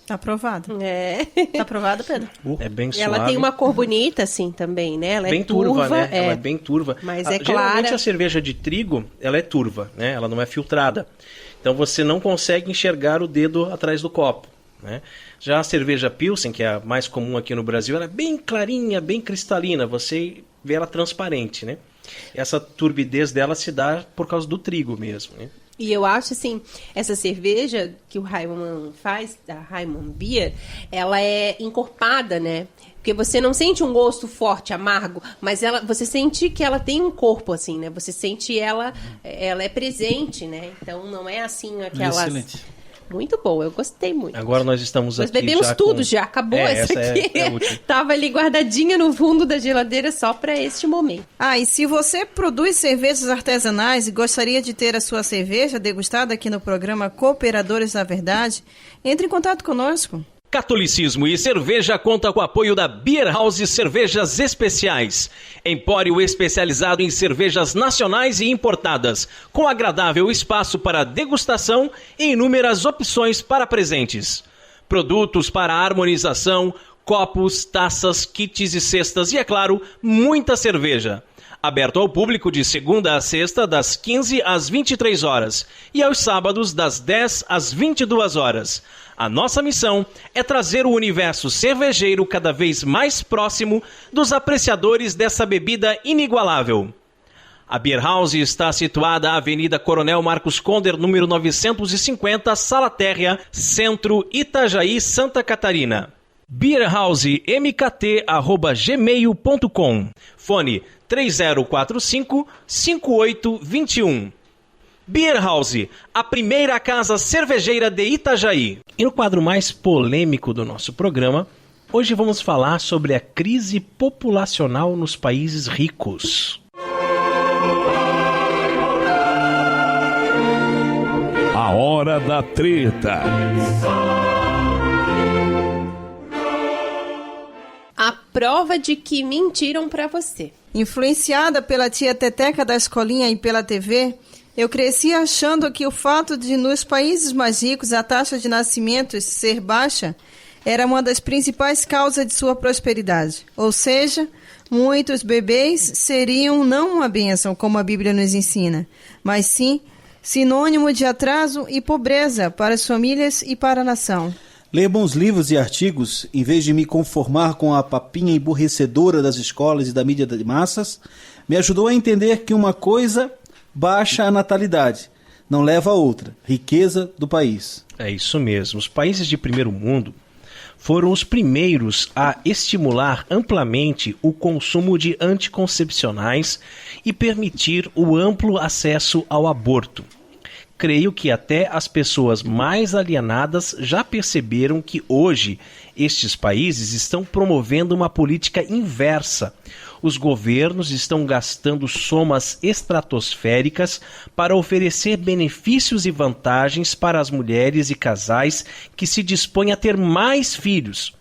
Tá aprovado. É. Tá aprovado, Pedro? É bem suave. Ela tem uma cor bonita, assim, também, né? Ela bem é turva, né? Ela é bem turva. Mas é Geralmente clara. a cerveja de trigo, ela é turva, né? Ela não é filtrada. Então você não consegue enxergar o dedo atrás do copo, né? Já a cerveja Pilsen, que é a mais comum aqui no Brasil, ela é bem clarinha, bem cristalina. Você vê ela transparente, né? Essa turbidez dela se dá por causa do trigo mesmo, né? E eu acho, assim, essa cerveja que o Raiman faz, a Raiman Beer, ela é encorpada, né? Porque você não sente um gosto forte, amargo, mas você sente que ela tem um corpo, assim, né? Você sente ela é presente, né? Então não é assim aquelas... Excelente. Muito boa, eu gostei muito. Agora nós estamos Nós aqui bebemos já tudo com... já, acabou essa aqui. É a última. Tava ali guardadinha no fundo da geladeira só para este momento. E se você produz cervejas artesanais e gostaria de ter a sua cerveja degustada aqui no programa Cooperadores da Verdade, entre em contato conosco. Catolicismo e Cerveja conta com o apoio da Beer House Cervejas Especiais, empório especializado em cervejas nacionais e importadas, com agradável espaço para degustação e inúmeras opções para presentes. Produtos para harmonização, copos, taças, kits e cestas e, é claro, muita cerveja. Aberto ao público de segunda a sexta, das 15 às 23 horas e aos sábados, das 10 às 22 horas. A nossa missão é trazer o universo cervejeiro cada vez mais próximo dos apreciadores dessa bebida inigualável. A Beer House está situada na Avenida Coronel Marcos Conder, número 950, Sala Térrea, Centro, Itajaí, Santa Catarina. beerhousemkt@gmail.com. Fone 3045-5821. Beer House, a primeira casa cervejeira de Itajaí. E no quadro mais polêmico do nosso programa, hoje vamos falar sobre a crise populacional nos países ricos. A hora da treta. A prova de que mentiram pra você. Influenciada pela tia Teteca da escolinha e pela TV, eu cresci achando que o fato de nos países mais ricos a taxa de nascimentos ser baixa era uma das principais causas de sua prosperidade. Ou seja, muitos bebês seriam não uma bênção, como a Bíblia nos ensina, mas sim sinônimo de atraso e pobreza para as famílias e para a nação. Leio bons livros e artigos, em vez de me conformar com a papinha emburrecedora das escolas e da mídia de massas, me ajudou a entender que uma coisa baixa a natalidade, não leva a outra, riqueza do país. É isso mesmo. Os países de primeiro mundo foram os primeiros a estimular amplamente o consumo de anticoncepcionais e permitir o amplo acesso ao aborto. creio que até as pessoas mais alienadas já perceberam que hoje estes países estão promovendo uma política inversa. Os governos estão gastando somas estratosféricas para oferecer benefícios e vantagens para as mulheres e casais que se dispõem a ter mais filhos.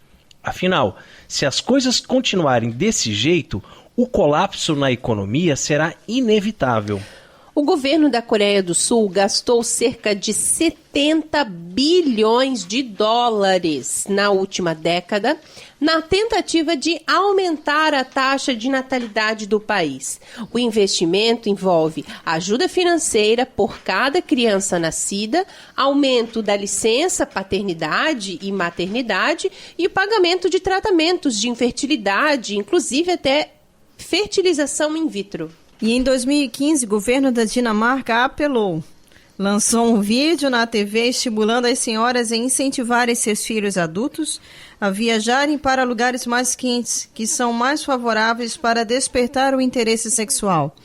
Afinal, se as coisas continuarem desse jeito, o colapso na economia será inevitável. O governo da Coreia do Sul gastou cerca de 70 bilhões de dólares na última década na tentativa de aumentar a taxa de natalidade do país. O investimento envolve ajuda financeira por cada criança nascida, aumento da licença paternidade e maternidade e o pagamento de tratamentos de infertilidade, inclusive até fertilização in vitro. E em 2015, o governo da Dinamarca apelou. Lançou um vídeo na TV estimulando as senhoras a incentivarem seus filhos adultos a viajarem para lugares mais quentes, que são mais favoráveis para despertar o interesse sexual.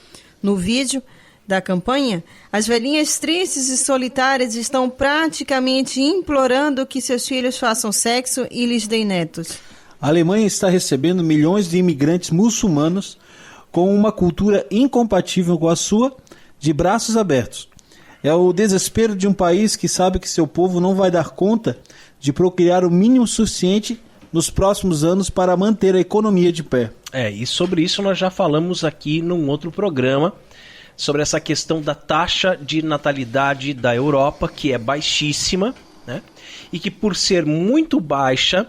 No vídeo da campanha, as velhinhas tristes e solitárias estão praticamente implorando que seus filhos façam sexo e lhes deem netos. A Alemanha está recebendo milhões de imigrantes muçulmanos com uma cultura incompatível com a sua, de braços abertos. É o desespero de um país que sabe que seu povo não vai dar conta de procriar o mínimo suficiente nos próximos anos para manter a economia de pé. E sobre isso nós já falamos aqui num outro programa, sobre essa questão da taxa de natalidade da Europa, que é baixíssima, né? E que por ser muito baixa,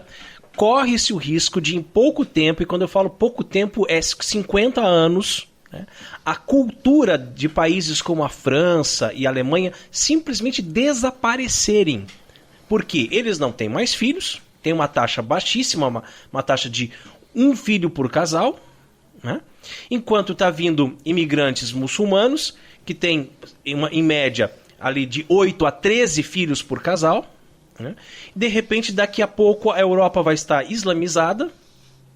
corre-se o risco de em pouco tempo, e quando eu falo pouco tempo é 50 anos, né, a cultura de países como a França e a Alemanha simplesmente desaparecerem. Porque eles não têm mais filhos, tem uma taxa baixíssima, uma taxa de 1 filho por casal, né, enquanto está vindo imigrantes muçulmanos, que tem em média ali de 8 a 13 filhos por casal. De repente, daqui a pouco, a Europa vai estar islamizada,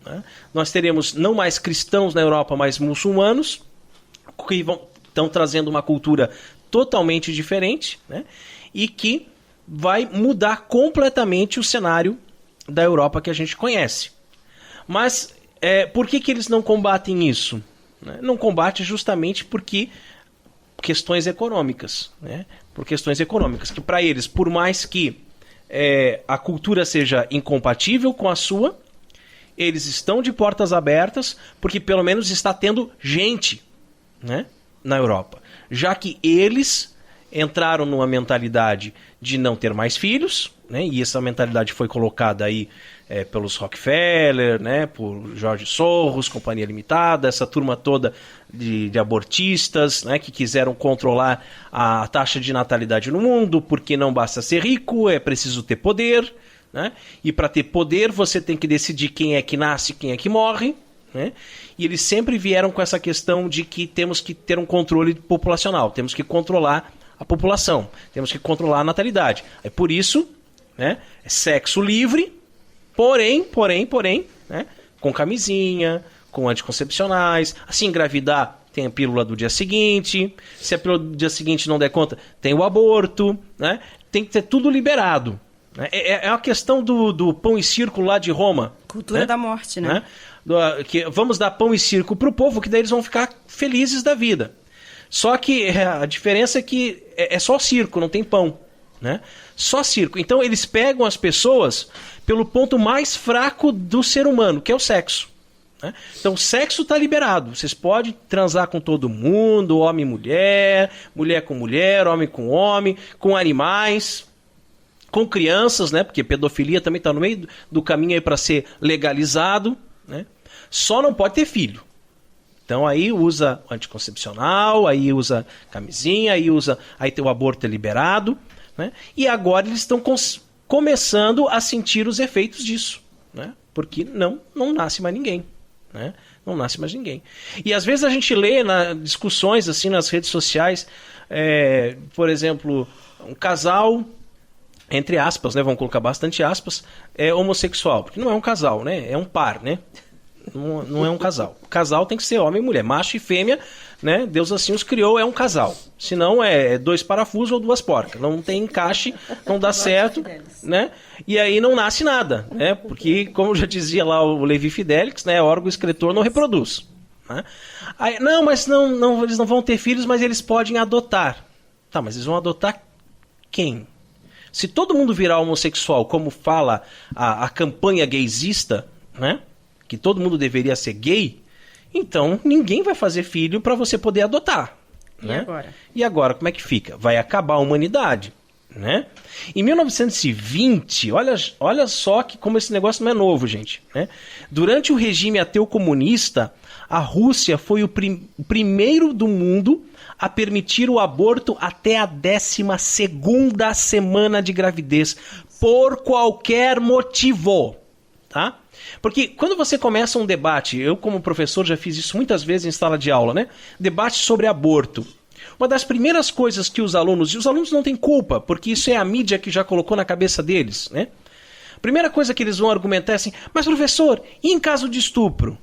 né? Nós teremos não mais cristãos na Europa, mas muçulmanos, que estão trazendo uma cultura totalmente diferente, né? E que vai mudar completamente o cenário da Europa que a gente conhece. Mas por que eles não combatem isso? Não combatem justamente porque questões econômicas, né? Por questões econômicas, que para eles, por mais que a cultura seja incompatível com a sua, eles estão de portas abertas, porque pelo menos está tendo gente, né, na Europa. Já que eles entraram numa mentalidade de não ter mais filhos, né, e essa mentalidade foi colocada aí pelos Rockefeller, né, por Jorge Soros, Companhia Limitada, essa turma toda de abortistas, né, que quiseram controlar a taxa de natalidade no mundo, porque não basta ser rico, é preciso ter poder, né, e para ter poder você tem que decidir quem é que nasce e quem é que morre, né, e eles sempre vieram com essa questão de que temos que ter um controle populacional, temos que controlar a população, temos que controlar a natalidade. É por isso, né, é sexo livre, porém, né, com camisinha, com anticoncepcionais, assim engravidar tem a pílula do dia seguinte, se a pílula do dia seguinte não der conta, tem o aborto, né, tem que ter tudo liberado. Né? É a questão do pão e circo lá de Roma. Cultura, né, da morte, né? Que vamos dar pão e circo para o povo, que daí eles vão ficar felizes da vida. Só que a diferença é que é só circo, não tem pão. Né? Só circo. Então eles pegam as pessoas pelo ponto mais fraco do ser humano, que é o sexo. Né? Então o sexo está liberado. Vocês podem transar com todo mundo, homem e mulher, mulher com mulher, homem com homem, com animais, com crianças, né? Porque pedofilia também está no meio do caminho aí para ser legalizado. Né? Só não pode ter filho. Então aí usa anticoncepcional, aí usa camisinha, aí tem o aborto liberado. Né? E agora eles estão começando a sentir os efeitos disso, né? Porque não nasce mais ninguém, né? Não nasce mais ninguém. E às vezes a gente lê discussões assim nas redes sociais, por exemplo, um casal, entre aspas, né? Vamos colocar bastante aspas, é homossexual, porque não é um casal, né? É um par, né? Não é um casal. O casal tem que ser homem e mulher, macho e fêmea, né? Deus assim os criou, é um casal. Senão é 2 parafusos ou 2 porcas. Não tem encaixe, não dá certo, né? E aí não nasce nada, né? Porque, como já dizia lá o Levi Fidelix, né? Órgão excretor não reproduz. Né? Aí, mas eles não vão ter filhos, mas eles podem adotar. Tá, mas eles vão adotar quem? Se todo mundo virar homossexual, como fala a campanha gaysista, né? Que todo mundo deveria ser gay, então ninguém vai fazer filho para você poder adotar. Né? E agora, como é que fica? Vai acabar a humanidade. Né? Em 1920, olha só como esse negócio não é novo, gente. Né? Durante o regime ateu comunista, a Rússia foi o primeiro do mundo a permitir o aborto até a 12ª semana de gravidez, por qualquer motivo. Tá? Porque quando você começa um debate, eu como professor já fiz isso muitas vezes em sala de aula, né? Debate sobre aborto. Uma das primeiras coisas que os alunos não têm culpa, porque isso é a mídia que já colocou na cabeça deles, né? A primeira coisa que eles vão argumentar é assim, mas professor, e em caso de estupro?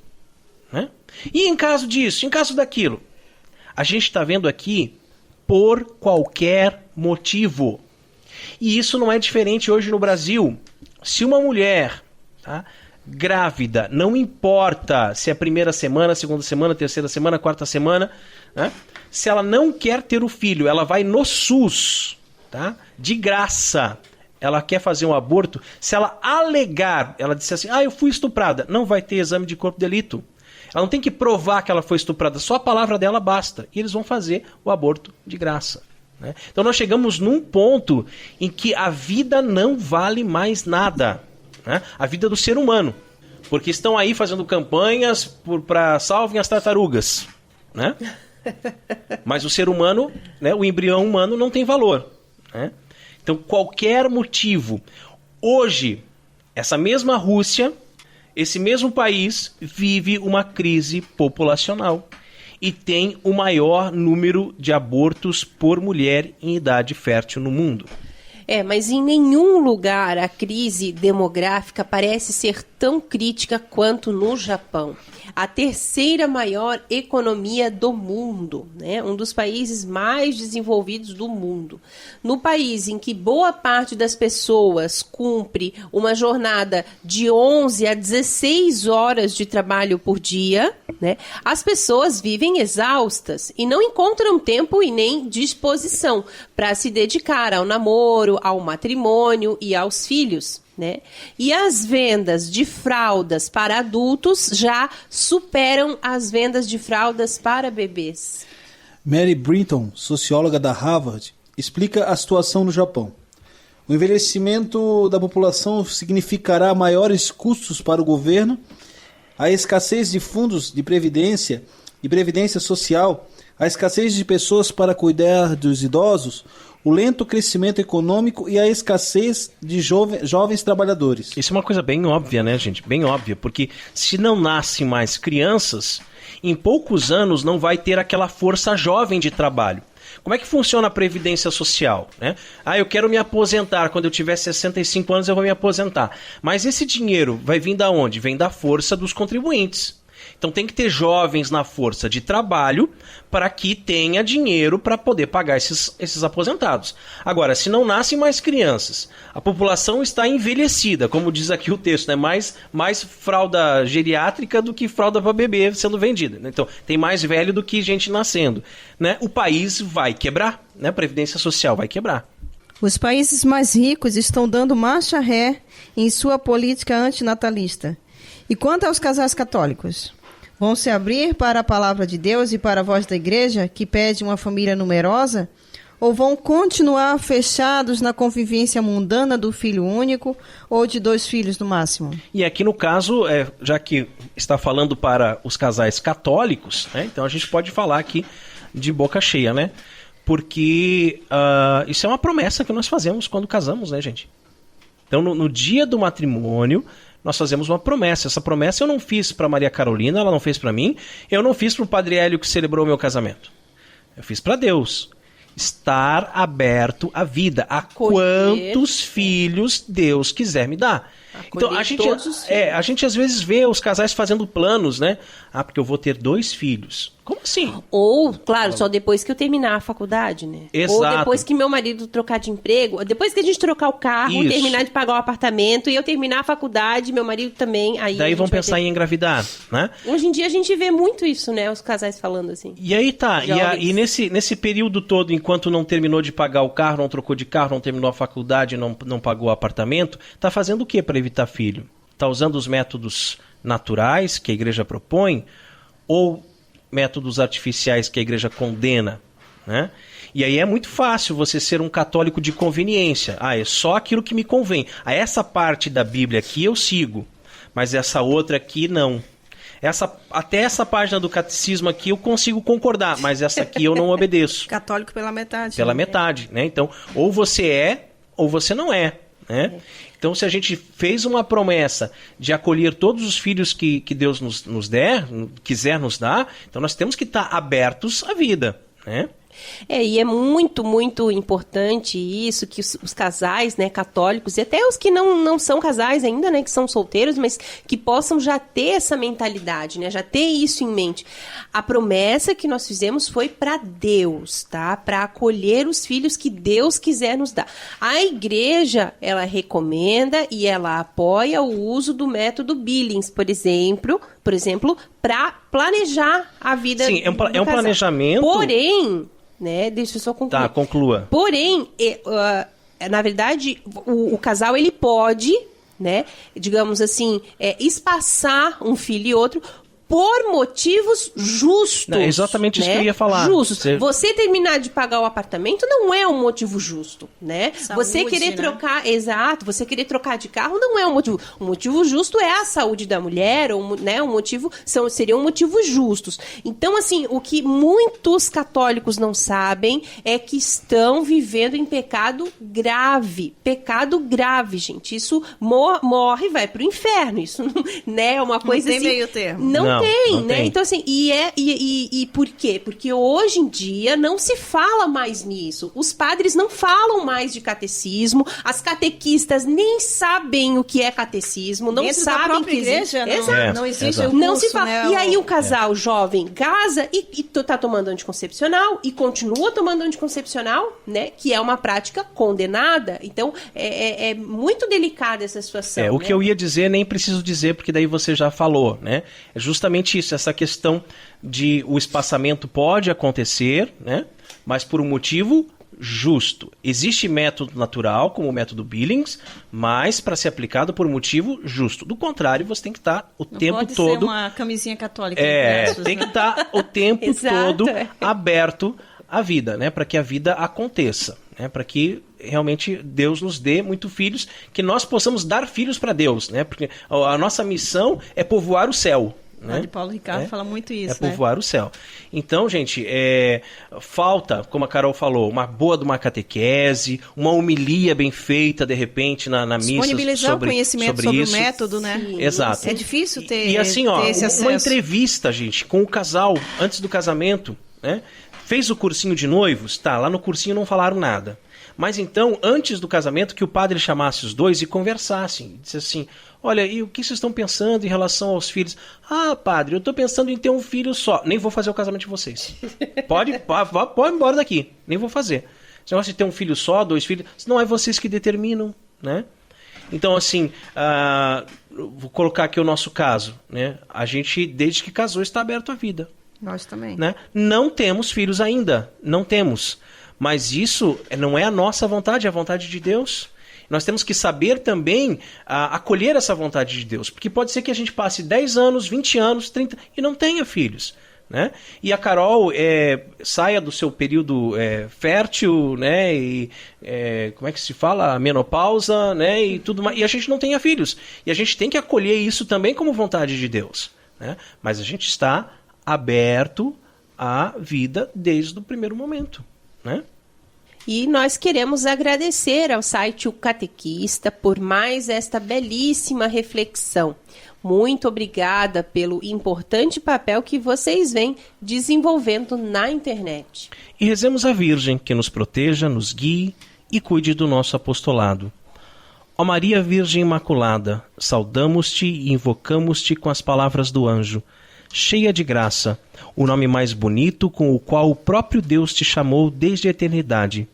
Né? E em caso disso, em caso daquilo? A gente está vendo aqui por qualquer motivo. E isso não é diferente hoje no Brasil. Se uma mulher... Tá? Grávida, não importa se é a primeira semana, segunda semana, terceira semana, quarta semana, né? Se ela não quer ter o filho, ela vai no SUS, tá? De graça, ela quer fazer um aborto, se ela alegar, ela disser assim, eu fui estuprada, não vai ter exame de corpo de delito. Ela não tem que provar que ela foi estuprada, só a palavra dela basta, e eles vão fazer o aborto de graça. Né? Então nós chegamos num ponto em que a vida não vale mais nada. Né? A vida do ser humano, porque estão aí fazendo campanhas para salvem as tartarugas, né? Mas o ser humano, né, o embrião humano não tem valor, né? Então qualquer motivo. Hoje, essa mesma Rússia, esse mesmo país vive uma crise populacional e tem o maior número de abortos por mulher em idade fértil no mundo. Mas em nenhum lugar a crise demográfica parece ser tão crítica quanto no Japão. A 3ª maior economia do mundo, né? Um dos países mais desenvolvidos do mundo. No país em que boa parte das pessoas cumpre uma jornada de 11 a 16 horas de trabalho por dia, né? As pessoas vivem exaustas e não encontram tempo e nem disposição para se dedicar ao namoro, ao matrimônio e aos filhos. Né? E as vendas de fraldas para adultos já superam as vendas de fraldas para bebês. Mary Brinton, socióloga da Harvard, explica a situação no Japão. O envelhecimento da população significará maiores custos para o governo, a escassez de fundos de previdência social, a escassez de pessoas para cuidar dos idosos, o lento crescimento econômico e a escassez de jovens trabalhadores. Isso é uma coisa bem óbvia, né, gente? Bem óbvia, porque se não nascem mais crianças, em poucos anos não vai ter aquela força jovem de trabalho. Como é que funciona a previdência social? Né? Eu quero me aposentar, quando eu tiver 65 anos eu vou me aposentar. Mas esse dinheiro vai vir da onde? Vem da força dos contribuintes. Então tem que ter jovens na força de trabalho para que tenha dinheiro para poder pagar esses aposentados. Agora, se não nascem mais crianças, a população está envelhecida, como diz aqui o texto, né? mais fralda geriátrica do que fralda para bebê sendo vendida. Então tem mais velho do que gente nascendo. Né? O país vai quebrar, né? A Previdência Social vai quebrar. Os países mais ricos estão dando marcha ré em sua política antinatalista. E quanto aos casais católicos? Vão se abrir para a palavra de Deus e para a voz da igreja, que pede uma família numerosa? Ou vão continuar fechados na convivência mundana do filho único ou de 2 filhos no máximo? E aqui no caso, já que está falando para os casais católicos, né, então a gente pode falar aqui de boca cheia, né? Porque isso é uma promessa que nós fazemos quando casamos, né, gente? Então no dia do matrimônio, nós fazemos uma promessa. Essa promessa eu não fiz para Maria Carolina, ela não fez para mim, eu não fiz para o Padre Hélio que celebrou o meu casamento. Eu fiz para Deus. Estar aberto à vida, a quantos filhos Deus quiser me dar. Então, a gente às vezes vê os casais fazendo planos, né? Ah, porque eu vou ter 2 filhos. Como assim? Ou, claro, só depois que eu terminar a faculdade, né? Exato. Ou depois que meu marido trocar de emprego, depois que a gente trocar o carro, Isso. terminar de pagar o apartamento, e eu terminar a faculdade, meu marido também, aí Daí vão pensar em engravidar, né? Hoje em dia a gente vê muito isso, né? Os casais falando assim. E aí tá, e nesse período todo, enquanto não terminou de pagar o carro, não trocou de carro, não terminou a faculdade, não pagou o apartamento, tá fazendo o que para evitar filho? Tá usando os métodos naturais que a igreja propõe ou métodos artificiais que a igreja condena, né? E aí é muito fácil você ser um católico de conveniência. Ah, é só aquilo que me convém. Ah, essa parte da Bíblia aqui eu sigo, mas essa outra aqui não. Até essa página do catecismo aqui eu consigo concordar, mas essa aqui eu não obedeço. Católico pela metade. Pela metade, né? Então, ou você é, ou você não é, né? Então, se a gente fez uma promessa de acolher todos os filhos que Deus nos der, quiser nos dar, então nós temos que estar abertos à vida, né? E é muito, muito importante isso, que os casais, né, católicos, e até os que não são casais ainda, né, que são solteiros, mas que possam já ter essa mentalidade, né, já ter isso em mente. A promessa que nós fizemos foi para Deus, tá? Para acolher os filhos que Deus quiser nos dar. A igreja, ela recomenda e ela apoia o uso do método Billings, por exemplo, para planejar a vida do casal. É um planejamento. Porém, né, deixa eu só concluir. Tá, conclua. Porém, na verdade, o casal ele pode, né, digamos assim, espaçar um filho e outro por motivos justos. Não, é exatamente isso que eu ia falar. Justos. Você terminar de pagar o apartamento não é um motivo justo, né? Saúde, você querer né? trocar, exato, você querer trocar de carro não é um motivo. O motivo justo é a saúde da mulher, ou, né, seriam motivos justos. Então, assim, o que muitos católicos não sabem é que estão vivendo em pecado grave. Pecado grave, gente. Isso morre e vai pro inferno. Isso, né, é uma coisa não assim... tem meio termo. Não tem, né? Tem. Então, assim, e por quê? Porque hoje em dia não se fala mais nisso. Os padres não falam mais de catecismo, as catequistas nem sabem o que é catecismo, não Dentro sabem da própria que existe. igreja, Exato. não existe Exato. o curso, Não se fala. né, E aí o casal jovem casa e tá tomando anticoncepcional e continua tomando anticoncepcional, né? Que é uma prática condenada. Então, é muito delicada essa situação. O né? que eu ia dizer, nem preciso dizer, porque daí você já falou, né? É justamente isso, essa questão de o espaçamento pode acontecer, né? Mas por um motivo justo. Existe método natural, como o método Billings, mas para ser aplicado por um motivo justo. Do contrário, você tem que estar o tempo pode todo... ser uma camisinha católica. tem que estar o tempo Exato. todo aberto à vida, né? Para que a vida aconteça, né? Para que realmente Deus nos dê muitos filhos, que nós possamos dar filhos para Deus, né? Porque a nossa missão é povoar o céu. Né? De Paulo Ricardo fala muito isso, É povoar o céu. Então, gente, falta, como a Carol falou, uma boa de uma catequese, uma homilia bem feita, de repente, na missa. Disponibilizar o conhecimento sobre isso. o método, né? Sim. Exato. É difícil ter, E assim, ter esse acesso. uma entrevista, gente, com o casal, antes do casamento, né? Fez o cursinho de noivos? Tá, lá no cursinho não falaram nada. Mas então, antes do casamento, que o padre chamasse os dois e conversassem. Disse assim, olha, e o que vocês estão pensando em relação aos filhos? Ah, padre, eu estou pensando em ter um filho só. Nem vou fazer o casamento de vocês. Pode embora daqui. Nem vou fazer. Esse negócio de ter um filho só, 2 filhos, não é vocês que determinam, né? Então, assim, vou colocar aqui o nosso caso, né? A gente, desde que casou, está aberto à vida. Nós também. Né? Não temos filhos ainda. Não temos. Mas isso não é a nossa vontade, é a vontade de Deus. Nós temos que saber também acolher essa vontade de Deus. Porque pode ser que a gente passe 10 anos, 20 anos, 30 e não tenha filhos. Né? E a Carol saia do seu período fértil, né? E como é que se fala? Menopausa, né? E tudo mais. E a gente não tenha filhos. E a gente tem que acolher isso também como vontade de Deus. Né? Mas a gente está aberto à vida desde o primeiro momento. Né? E nós queremos agradecer ao site O Catequista por mais esta belíssima reflexão. Muito obrigada pelo importante papel que vocês vêm desenvolvendo na internet. E rezemos a Virgem que nos proteja, nos guie e cuide do nosso apostolado. Ó Maria Virgem Imaculada, saudamos-te e invocamos-te com as palavras do anjo. Cheia de graça, o nome mais bonito com o qual o próprio Deus te chamou desde a eternidade.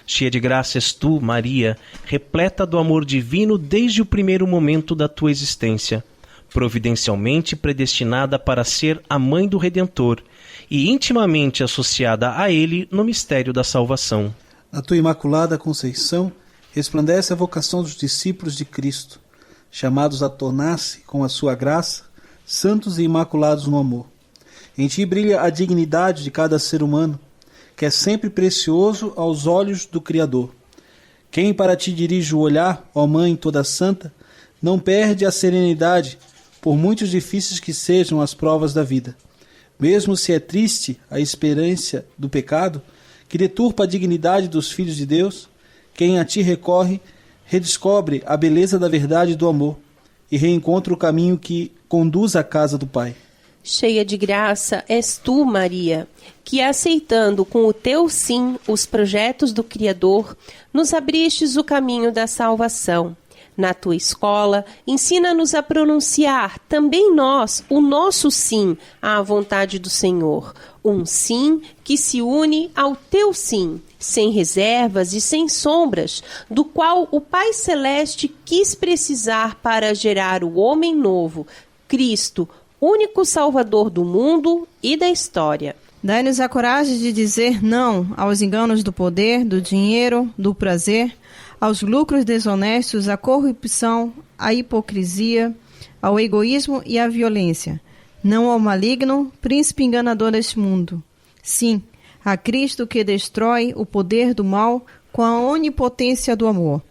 Cheia de graça és tu, Maria, repleta do amor divino desde o primeiro momento da tua existência, providencialmente predestinada para ser a mãe do Redentor e intimamente associada a ele no mistério da salvação. Na tua Imaculada Conceição, resplandece a vocação dos discípulos de Cristo, chamados a tornar-se, com a sua graça, santos e imaculados no amor. Em ti brilha a dignidade de cada ser humano, que é sempre precioso aos olhos do Criador. Quem para ti dirige o olhar, ó Mãe toda santa, não perde a serenidade, por muito difíceis que sejam as provas da vida. Mesmo se é triste a experiência do pecado, que deturpa a dignidade dos filhos de Deus, quem a ti recorre, redescobre a beleza da verdade e do amor, e reencontra o caminho que conduz à casa do Pai. Cheia de graça és tu, Maria, que aceitando com o teu sim os projetos do Criador, nos abristes o caminho da salvação. Na tua escola, ensina-nos a pronunciar também nós o nosso sim à vontade do Senhor, um sim que se une ao teu sim, sem reservas e sem sombras, do qual o Pai Celeste quis precisar para gerar o homem novo, Cristo, único Salvador do mundo e da história. Dai-nos a coragem de dizer não aos enganos do poder, do dinheiro, do prazer, aos lucros desonestos, à corrupção, à hipocrisia, ao egoísmo e à violência. Não ao maligno, príncipe enganador deste mundo. Sim, a Cristo que destrói o poder do mal com a onipotência do amor.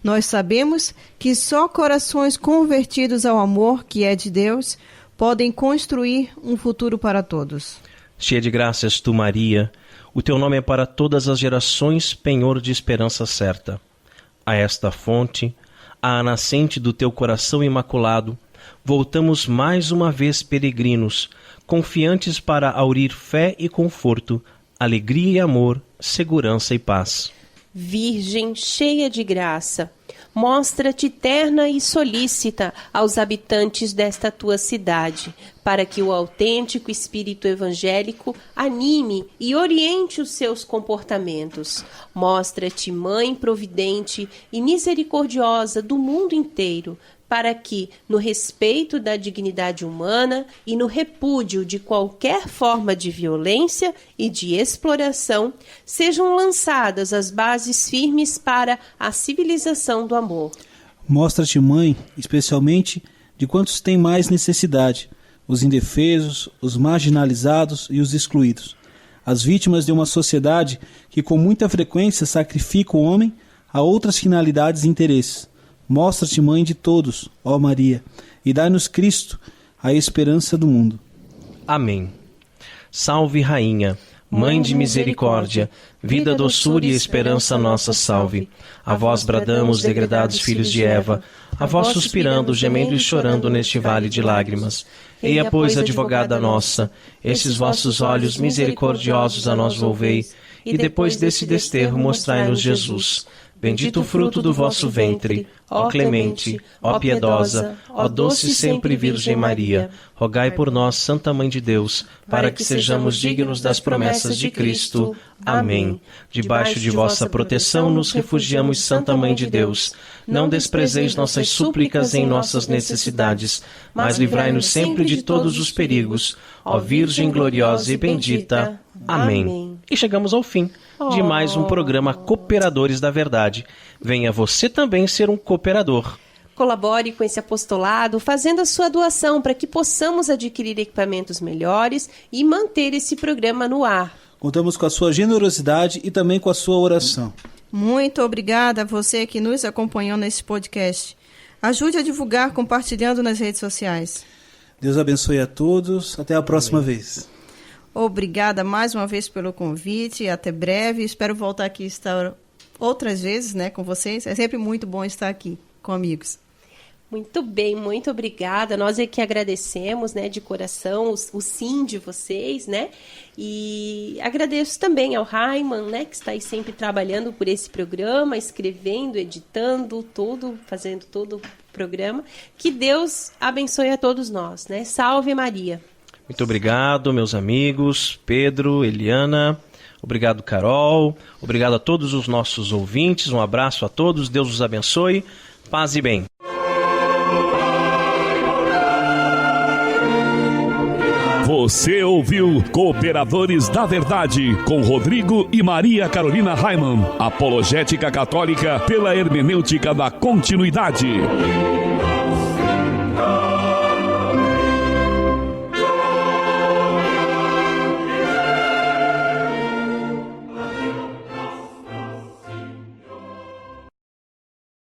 Nós sabemos que só corações convertidos ao amor, que é de Deus, podem construir um futuro para todos. Cheia de graça és tu, Maria, o teu nome é para todas as gerações penhor de esperança certa. A esta fonte, à nascente do teu coração imaculado, voltamos mais uma vez peregrinos, confiantes para aurir fé e conforto, alegria e amor, segurança e paz. Virgem cheia de graça, mostra-te terna e solícita aos habitantes desta tua cidade, para que o autêntico espírito evangélico anime e oriente os seus comportamentos. Mostra-te mãe providente e misericordiosa do mundo inteiro, para que, no respeito da dignidade humana e no repúdio de qualquer forma de violência e de exploração, sejam lançadas as bases firmes para a civilização do amor. Mostra-te, Mãe, especialmente de quantos têm mais necessidade, os indefesos, os marginalizados e os excluídos, as vítimas de uma sociedade que com muita frequência sacrifica o homem a outras finalidades e interesses. Mostra-te, Mãe de todos, ó Maria, e dai-nos Cristo, a esperança do mundo. Amém. Salve, Rainha, Mãe de misericórdia, vida, doçura e esperança nossa salve. A vós bradamos, degredados filhos de Eva, a vós suspirando, gemendo e chorando neste vale de lágrimas. Eia, pois, advogada nossa, esses vossos olhos misericordiosos a nós volvei, e depois desse desterro mostrai-nos Jesus. Bendito o fruto do vosso ventre, ó clemente, ó piedosa, ó doce sempre Virgem Maria. Rogai por nós, Santa Mãe de Deus, para que sejamos dignos das promessas de Cristo. Amém. Debaixo de vossa proteção nos refugiamos, Santa Mãe de Deus. Não desprezeis nossas súplicas em nossas necessidades, mas livrai-nos sempre de todos os perigos. Ó Virgem gloriosa e bendita. Amém. E chegamos ao fim de mais um programa Cooperadores da Verdade. Venha você também ser um cooperador. Colabore com esse apostolado, fazendo a sua doação para que possamos adquirir equipamentos melhores e manter esse programa no ar. Contamos com a sua generosidade e também com a sua oração. Muito obrigada a você que nos acompanhou nesse podcast. Ajude a divulgar compartilhando nas redes sociais. Deus abençoe a todos. Até a próxima vez. Obrigada mais uma vez pelo convite. Até breve. Espero voltar aqui e estar outras vezes, com vocês. É sempre muito bom estar aqui com amigos. Muito bem, muito obrigada. Nós é que agradecemos, né, de coração o sim de vocês, né? E agradeço também ao Raiman, né, que está aí sempre trabalhando por esse programa, escrevendo, editando tudo, fazendo todo o programa. Que Deus abençoe a todos nós, né? Salve Maria. Muito obrigado, meus amigos, Pedro, Eliana. Obrigado, Carol. Obrigado a todos os nossos ouvintes. Um abraço a todos. Deus os abençoe. Paz e bem. Você ouviu Cooperadores da Verdade, com Rodrigo e Maria Carolina Raimann. Apologética católica pela hermenêutica da continuidade.